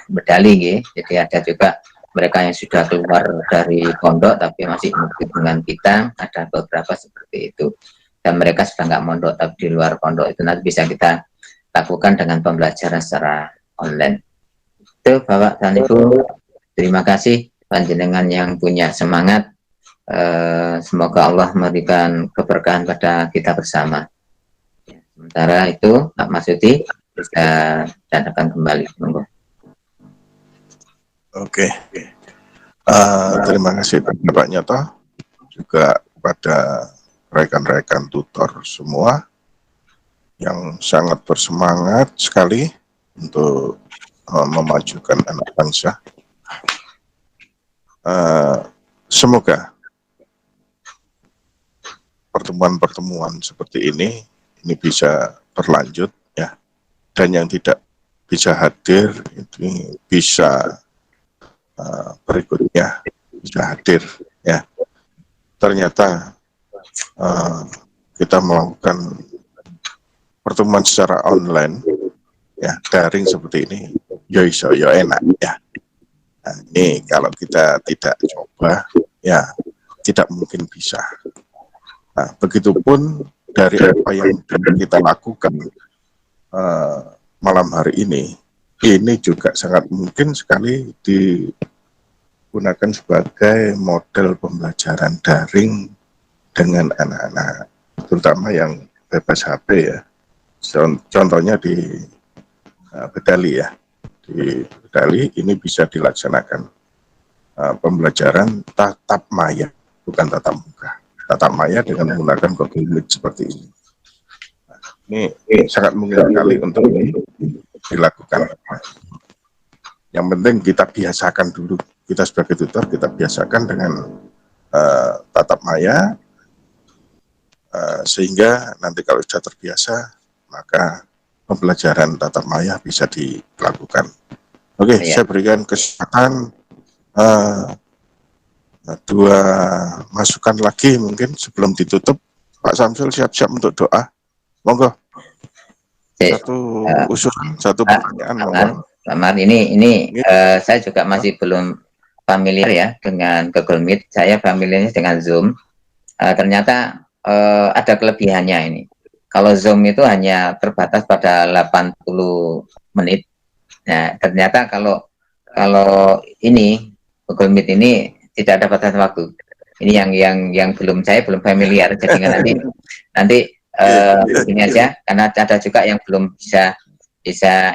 medali gitu. Jadi ada juga mereka yang sudah keluar dari pondok tapi masih mengikuti dengan kita, ada beberapa seperti itu. Dan mereka sudah nggak mondok tapi di luar pondok, itu nanti bisa kita lakukan dengan pembelajaran secara online. Itu Bapak dan Ibu, terima kasih panjenengan yang punya semangat. Semoga Allah memberikan keberkahan pada kita bersama. Sementara itu Pak Masudi bisa datangkan kembali. Monggo. Oke. Terima kasih Pak Nyoto, juga kepada rekan-rekan tutor semua yang sangat bersemangat sekali untuk memajukan anak bangsa. Semoga pertemuan-pertemuan seperti ini bisa berlanjut ya, dan yang tidak bisa hadir itu bisa berikutnya bisa hadir ya. Ternyata kita melakukan pertemuan secara online ya, daring seperti ini ya iso ya enak ya. Nah, ini kalau kita tidak coba ya tidak mungkin bisa. Nah, begitupun dari apa yang kita lakukan malam hari ini juga sangat mungkin sekali digunakan sebagai model pembelajaran daring dengan anak-anak, terutama yang bebas HP ya. Contohnya di Bedali ya. Di Bedali ini bisa dilaksanakan pembelajaran tatap maya, bukan tatap muka. Tatap maya dengan menggunakan Google Meet seperti ini. Nah, ini sangat mungkin sekali untuk dilakukan. Yang penting kita biasakan dulu. Kita sebagai tutor kita biasakan dengan tatap maya, sehingga nanti kalau sudah terbiasa maka pembelajaran tatap maya bisa dilakukan. Oke, saya berikan kesempatan 2 masukan lagi mungkin sebelum ditutup. Pak Samsul siap-siap untuk doa. Monggo. Satu usulan, satu pertanyaan. Monggo. Pak ini saya juga masih belum familiar ya dengan Google Meet. Saya familiarnya dengan Zoom. Ternyata ada kelebihannya ini. Kalau Zoom itu hanya terbatas pada 80 menit. Nah, ternyata kalau ini Google Meet ini tidak ada batas waktu. Ini yang saya belum familiar. Jadi nanti ini aja, karena ada juga yang belum bisa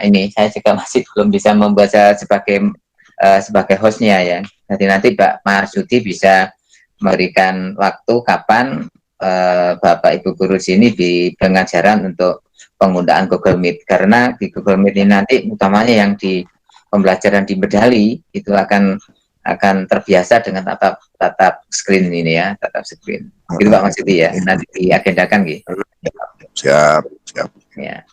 ini. Saya juga masih belum bisa membaca sebagai hostnya ya. Nanti Pak Marsudi bisa memberikan waktu kapan Bapak Ibu guru sini di pengajaran untuk penggunaan Google Meet, karena di Google Meet ini nanti utamanya yang di pembelajaran di Bedali itu akan terbiasa dengan tatap screen ini ya, tatap screen. Gitu Pak Maksudi ya, nanti diagendakan gitu. Siap. Ya.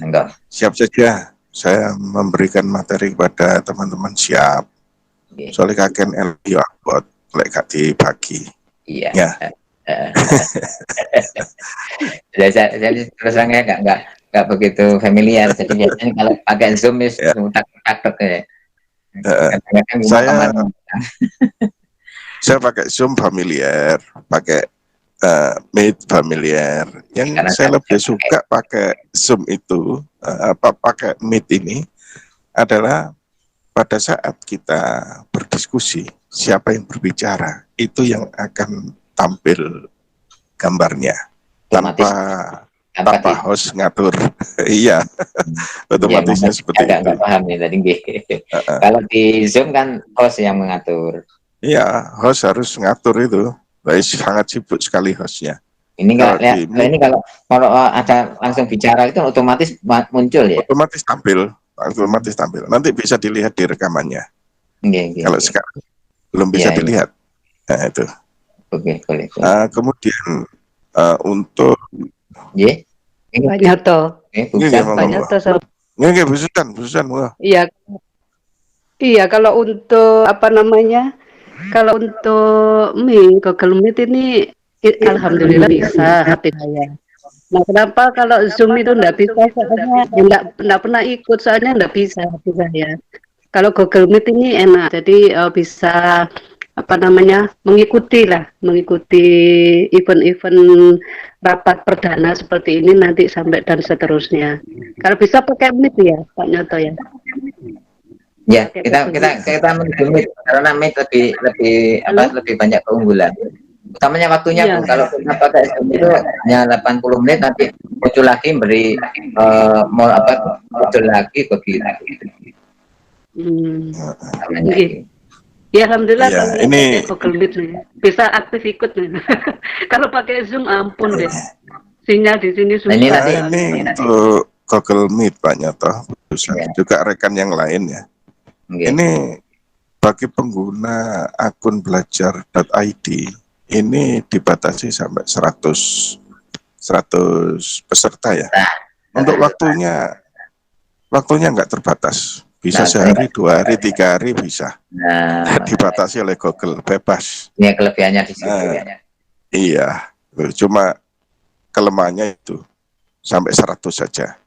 Enggak. Siap saja. Saya memberikan materi kepada teman-teman siap. Soalnya kakek LPO buat lek gak dibagi. Iya. Ya. Saya terus terangnya nggak begitu familiar. Jadi biasanya kalau pakai Zoom ya tak ya. Saya pakai Zoom familiar, pakai Meet familiar. Yang saya lebih suka pakai Zoom itu, pakai Meet ini adalah pada saat kita berdiskusi, siapa yang berbicara, itu yang akan tampil gambarnya Otomatis tanpa angkat itu. host ngatur. Iya, otomatisnya Ya, seperti itu. agak paham ya tadi. Kalau di Zoom kan host yang mengatur. Iya, host harus ngatur itu. Sangat sibuk sekali hostnya. Ini Kalau kalau di Meet, ini kalau ada langsung bicara itu otomatis muncul ya. otomatis tampil. Nanti bisa dilihat di rekamannya. Kalau Oke. sekarang belum bisa Iya, iya. dilihat. Nah, itu. Oke, boleh. Kemudian untuk Iya. Pak Nyoto. Bukan. Pak Nyoto sama nggak bususan, wah. iya. Iya, kalau untuk apa namanya? Kalau untuk Google Meet ini alhamdulillah bisa HP saya. Nah, kenapa kalau Zoom itu enggak bisa? Soalnya enggak pernah ikut, soalnya enggak bisa HP saya. Kalau Google Meet ini enak, jadi bisa apa namanya? mengikuti event-event rapat perdana seperti ini nanti sampai dan seterusnya. Kalau bisa pakai Meet ya, Pak Nyoto ya. Ya, kita mendukung Meet karena Meet lebih banyak keunggulan. Utamanya waktunya, Iya. Bu. Kalau kita pakai Zoom itu hanya 80 menit, nanti muncul lagi muncul lagi begitu. Iya. Ya alhamdulillah Iya, kalau ini pakai Google Meet nih bisa aktif ikut nih. Kalau pakai Zoom ampun deh. Sinyal di sini susah. Ini ini untuk Google Meet Pak Nyoto, Ya. juga rekan yang lain ya. Okay. Ini bagi pengguna akun belajar.id ini dibatasi sampai 100 peserta ya. Untuk waktunya nggak terbatas. Bisa sehari, 2 hari, 3 hari bisa. Dibatasi oleh Google, bebas. Ini kelebihannya di situ. Iya, cuma kelemahannya itu sampai 100 saja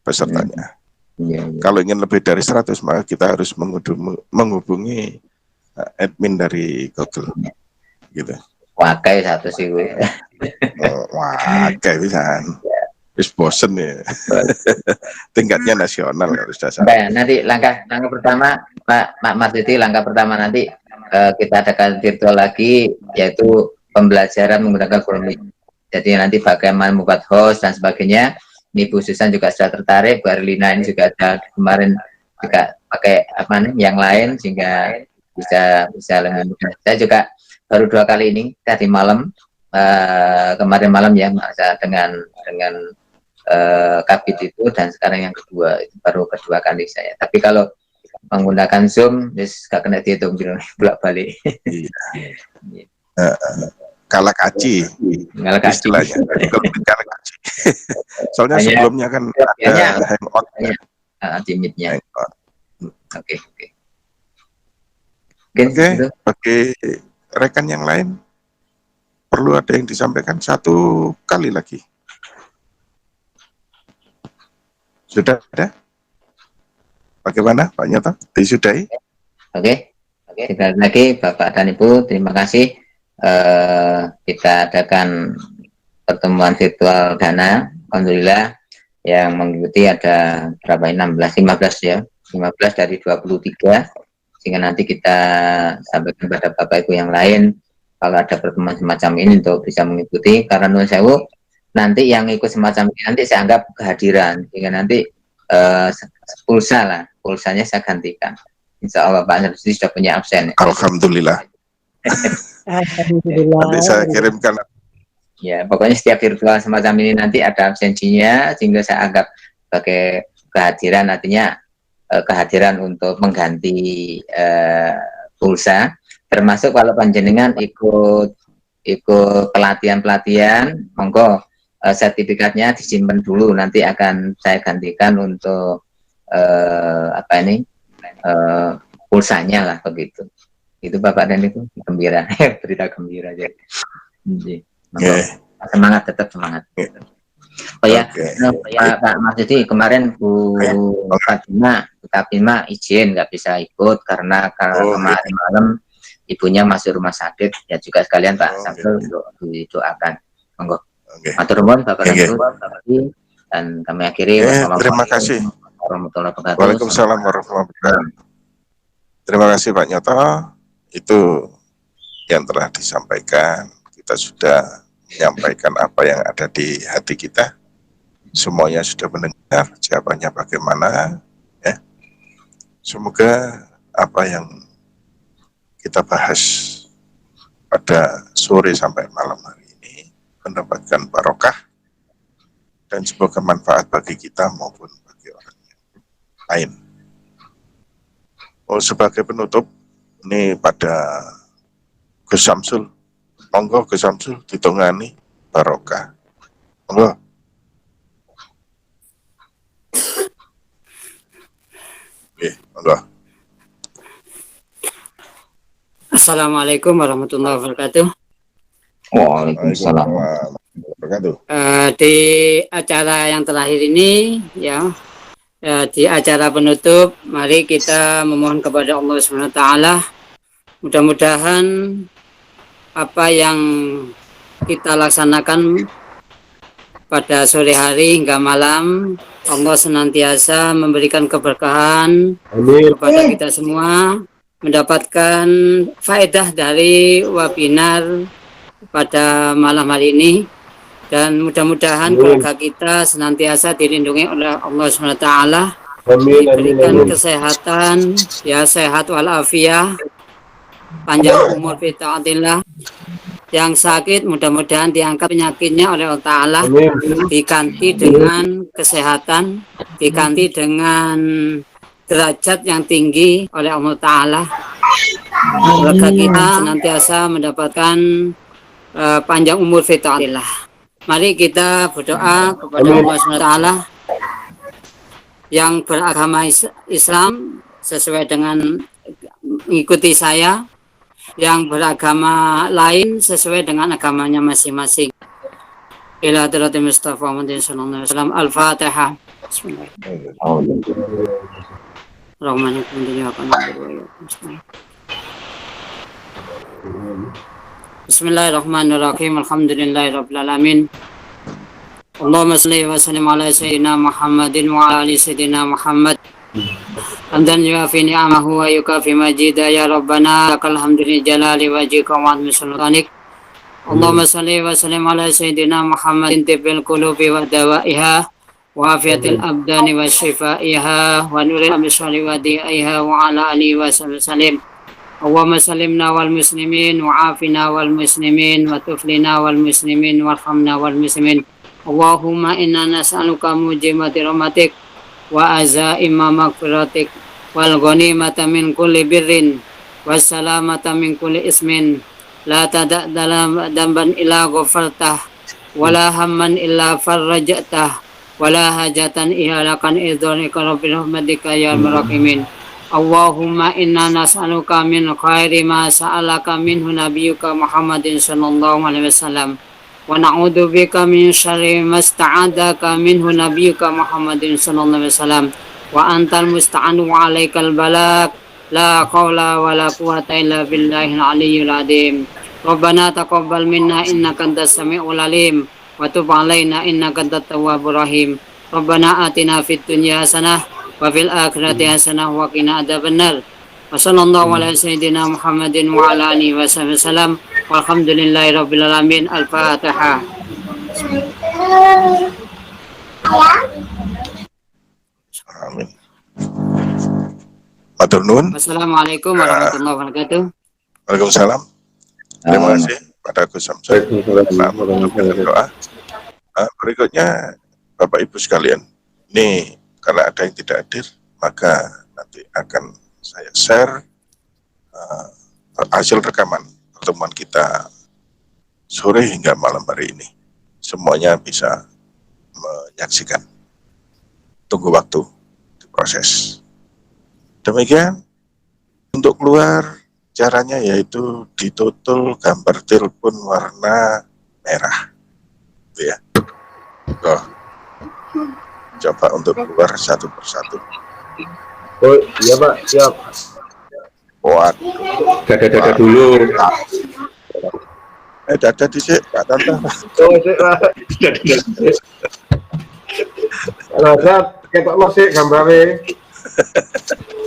pesertanya. Kalau ingin lebih dari 100 maka kita harus menghubungi admin dari Google, gitu. Wakai satu sih gue. Wakai bisa. Terus bosen ya. Tingkatnya nasional harus dasar. Nah, nanti langkah pertama Pak Marsudi, langkah pertama nanti kita adakan virtual lagi, yaitu pembelajaran menggunakan Google Meet. Jadi nanti bagaimana membuat host dan sebagainya. Ini Bu Susan juga sudah tertarik, Bu Erlina ini juga ada kemarin juga pakai yang lain sehingga bisa lebih mudah. Saya juga baru 2 kali ini tadi malam, kemarin malam ya dengan Kabit itu, dan sekarang yang kedua itu baru kedua kali saya. Tapi kalau menggunakan Zoom, gak kena dihitung bolak balik. Kalah kaci, istilahnya. Kalah kaci. Soalnya sebelumnya kan ada hangout, timidnya. Oke. Bagi rekan yang lain perlu ada yang disampaikan 1 kali lagi. Sudah ada? Bagaimana Pak Nyoto? Disudahi? Oke. Sekali lagi Bapak dan Ibu, terima kasih. Kita adakan pertemuan virtual Dana, alhamdulillah yang mengikuti ada berapa, 15 ya, 15 dari 23, sehingga nanti kita sampaikan kepada Bapak Ibu yang lain kalau ada pertemuan semacam ini untuk bisa mengikuti, karena nuwun sewu nanti yang ikut semacam ini nanti saya anggap kehadiran, sehingga nanti pulsanya saya gantikan. Insya Allah Pak Nyoto sudah punya absen. Alhamdulillah. Nanti saya kirimkan. Ya, pokoknya setiap virtual semacam ini nanti ada absensinya, sehingga saya anggap sebagai kehadiran, artinya kehadiran untuk mengganti pulsa, termasuk kalau panjenengan ikut pelatihan, monggo sertifikatnya disimpan dulu, nanti akan saya gantikan untuk pulsanya lah, begitu. Itu Bapak dan Ibu, gembira, berita gembira aja. Semangat, tetap semangat. Oh ya, Pak Marsudi, kemarin Bu Fatima izin nggak bisa ikut karena kemarin malam ibunya masuk rumah sakit, ya juga sekalian Pak Samsul untuk didoakan. Monggo. Matur nuwun Bapak dan Ibu, dan kami akhiri. Terima kasih. Warahmatullahi wabarakatuh. Waalaikumsalam warahmatullahi wabarakatuh. Terima kasih Pak Nyoto. Itu yang telah disampaikan. Kita sudah menyampaikan apa yang ada di hati kita. Semuanya sudah mendengar, jawabannya bagaimana, ya. Semoga apa yang kita bahas pada sore sampai malam hari ini mendapatkan barokah dan semoga manfaat bagi kita maupun bagi orang lain. Oh, sebagai penutup, ini pada Gus Samsul, monggo Gus Samsul ditungani barokah. Monggo. Monggo. Assalamualaikum warahmatullahi wabarakatuh. Waalaikumsalam. Di acara yang terakhir ini, ya, di acara penutup, mari kita memohon kepada Allah SWT. Mudah-mudahan apa yang kita laksanakan pada sore hari hingga malam, Allah senantiasa memberikan keberkahan kepada kita semua, mendapatkan faedah dari webinar pada malam hari ini, dan mudah-mudahan keluarga kita senantiasa dilindungi oleh Allah SWT, diberikan kesehatan, ya, sehat walafiat, panjang umur fi taatillah. Yang sakit mudah-mudahan diangkat penyakitnya oleh Allah Ta'ala, diganti dengan kesehatan, diganti dengan derajat yang tinggi oleh Allah Ta'ala. Keluarga kita senantiasa mendapatkan panjang umur fi taatillah. Mari kita berdoa kepada Allah SWT yang beragama Islam sesuai dengan mengikuti saya, yang beragama lain sesuai dengan agamanya masing-masing. Ila hadrati Mustafa Muhammad sallallahu alaihi wasallam. Al-Fatihah. Bismillahirrahmanirrahim. Alhamdulillahirabbil alamin. Allahumma shalli wa sallim ala sayyidina Muhammadin wa ala ali sayyidina Muhammad. Hamdan yuafi ni'amahu wa yukafi majida ya Rabbana lakal hamdu li jalali wajhika wa azmi sultanik. Allahumma shalli wa sallim ala sayyidina Muhammadin tibbil qulubi wa dawaiha wa afiatil abdani wa shifaiha wa nuril absari wa diaiha wa ala alihi wa sallim. Allahumma sallimna wal muslimin wa afina wal muslimin wa tuflina wal muslimin warhamna wal muslimin. Allahumma inna nas'aluka mujibati rahmatik wa azaima maghfiratik wal ghanimata min kulli birrin wassalamata min kulli ismin la tada' dalam damban illa ghafartah wala hamman illa farrajtah wala hajatan ihalakan idhorika rabbil rahmatika ya murahimin. Allahumma inna nas'aluka min khairi ma sa'alaka minhu nabiyyuka Muhammadin sallallahu alaihi wasallam wa na'udzu bika min syarri masta'adaka minhu nabiyyuka Muhammadin sallallahu alaihi wasallam wa antal musta'anu wa alaikal balak la qawla wa la quwwata illa billahil aliyyil azim. Rabbana taqabbal minna innaka antas samiul alim wa tub alaina innaka antat tawwabur rahim. Rabbana atina fid dunya hasanah wa fil akhirati hasanah wa qina adzabannar. Wa sallallahu ala sayyidina Muhammadin wa ala alihi wasallam. Walhamdulillahi rabbil alamin. Al-Fatihah. Amin. Matur nuwun. Wassalamualaikum warahmatullahi wabarakatuh. Waalaikumsalam. Terima kasih pada Gus Samsul. Doa. Berikutnya Bapak Ibu sekalian, ini karena ada yang tidak hadir, maka nanti akan saya share hasil rekaman pertemuan kita sore hingga malam hari ini. Semuanya bisa menyaksikan. Tunggu waktu diproses. Demikian. Untuk keluar caranya yaitu ditutul gambar telepon warna merah. Gitu ya. Tuh. Coba untuk keluar satu persatu. Oh iya Pak, siap. Waduh. Dada dulu. Dada dhisik, Pak Tante. Oh sik Pak. Kalau siap, ketok lo sik gambare.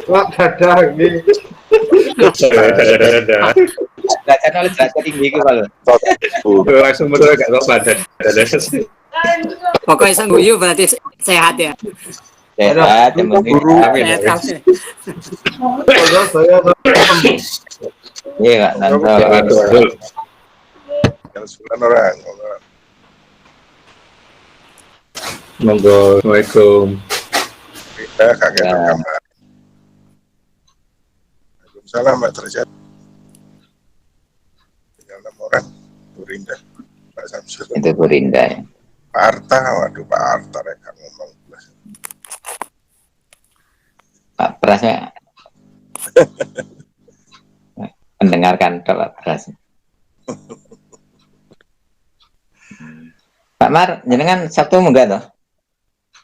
Pak dada iki. Dada. Derajat oleh derajat tinggi itu kalau. Langsung betul gak kok badan. Pokoknya sang guyu berarti sehat ya. Sehat, yang penting. Guru. Sehat kamu. Saya Iya, Kak Tanto. Yang 9 orang. Monggo, Assalamualaikum. Kita kakek rekaman. Waalaikumsalam, Mbak Derajat. Tinggal 6 orang. Burinda, Pak Samsul, Itu Burinda ya. Pak Arta, waduh Pak Arta mereka ngomong. Pak Prasnya mendengarkan Pak Pras. Pak Mar, jenengan Sabtu enggak toh?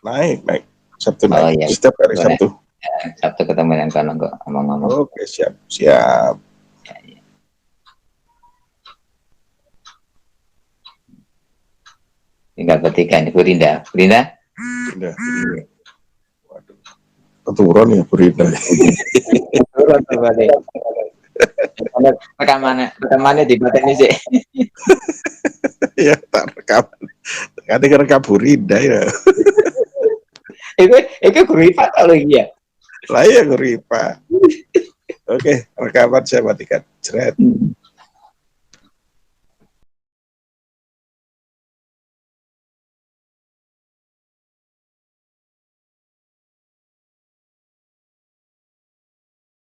Naik. Sabtu Oh, naik. iya. Setiap hari Boleh. Sabtu. Sabtu ketemu dengan kono kok ngomong-ngomong. Oke, siap. Tinggal bertiga ini Burinda. Burinda? Udah. Waduh. Keturun ya Burinda. Rekamannya di batin ini sih. Ya, tak rekam. Nanti rekam Burinda ya. Itu Guripa kalau iya. Lah ya Guripa. Oke, rekaman saya matikan. Cret.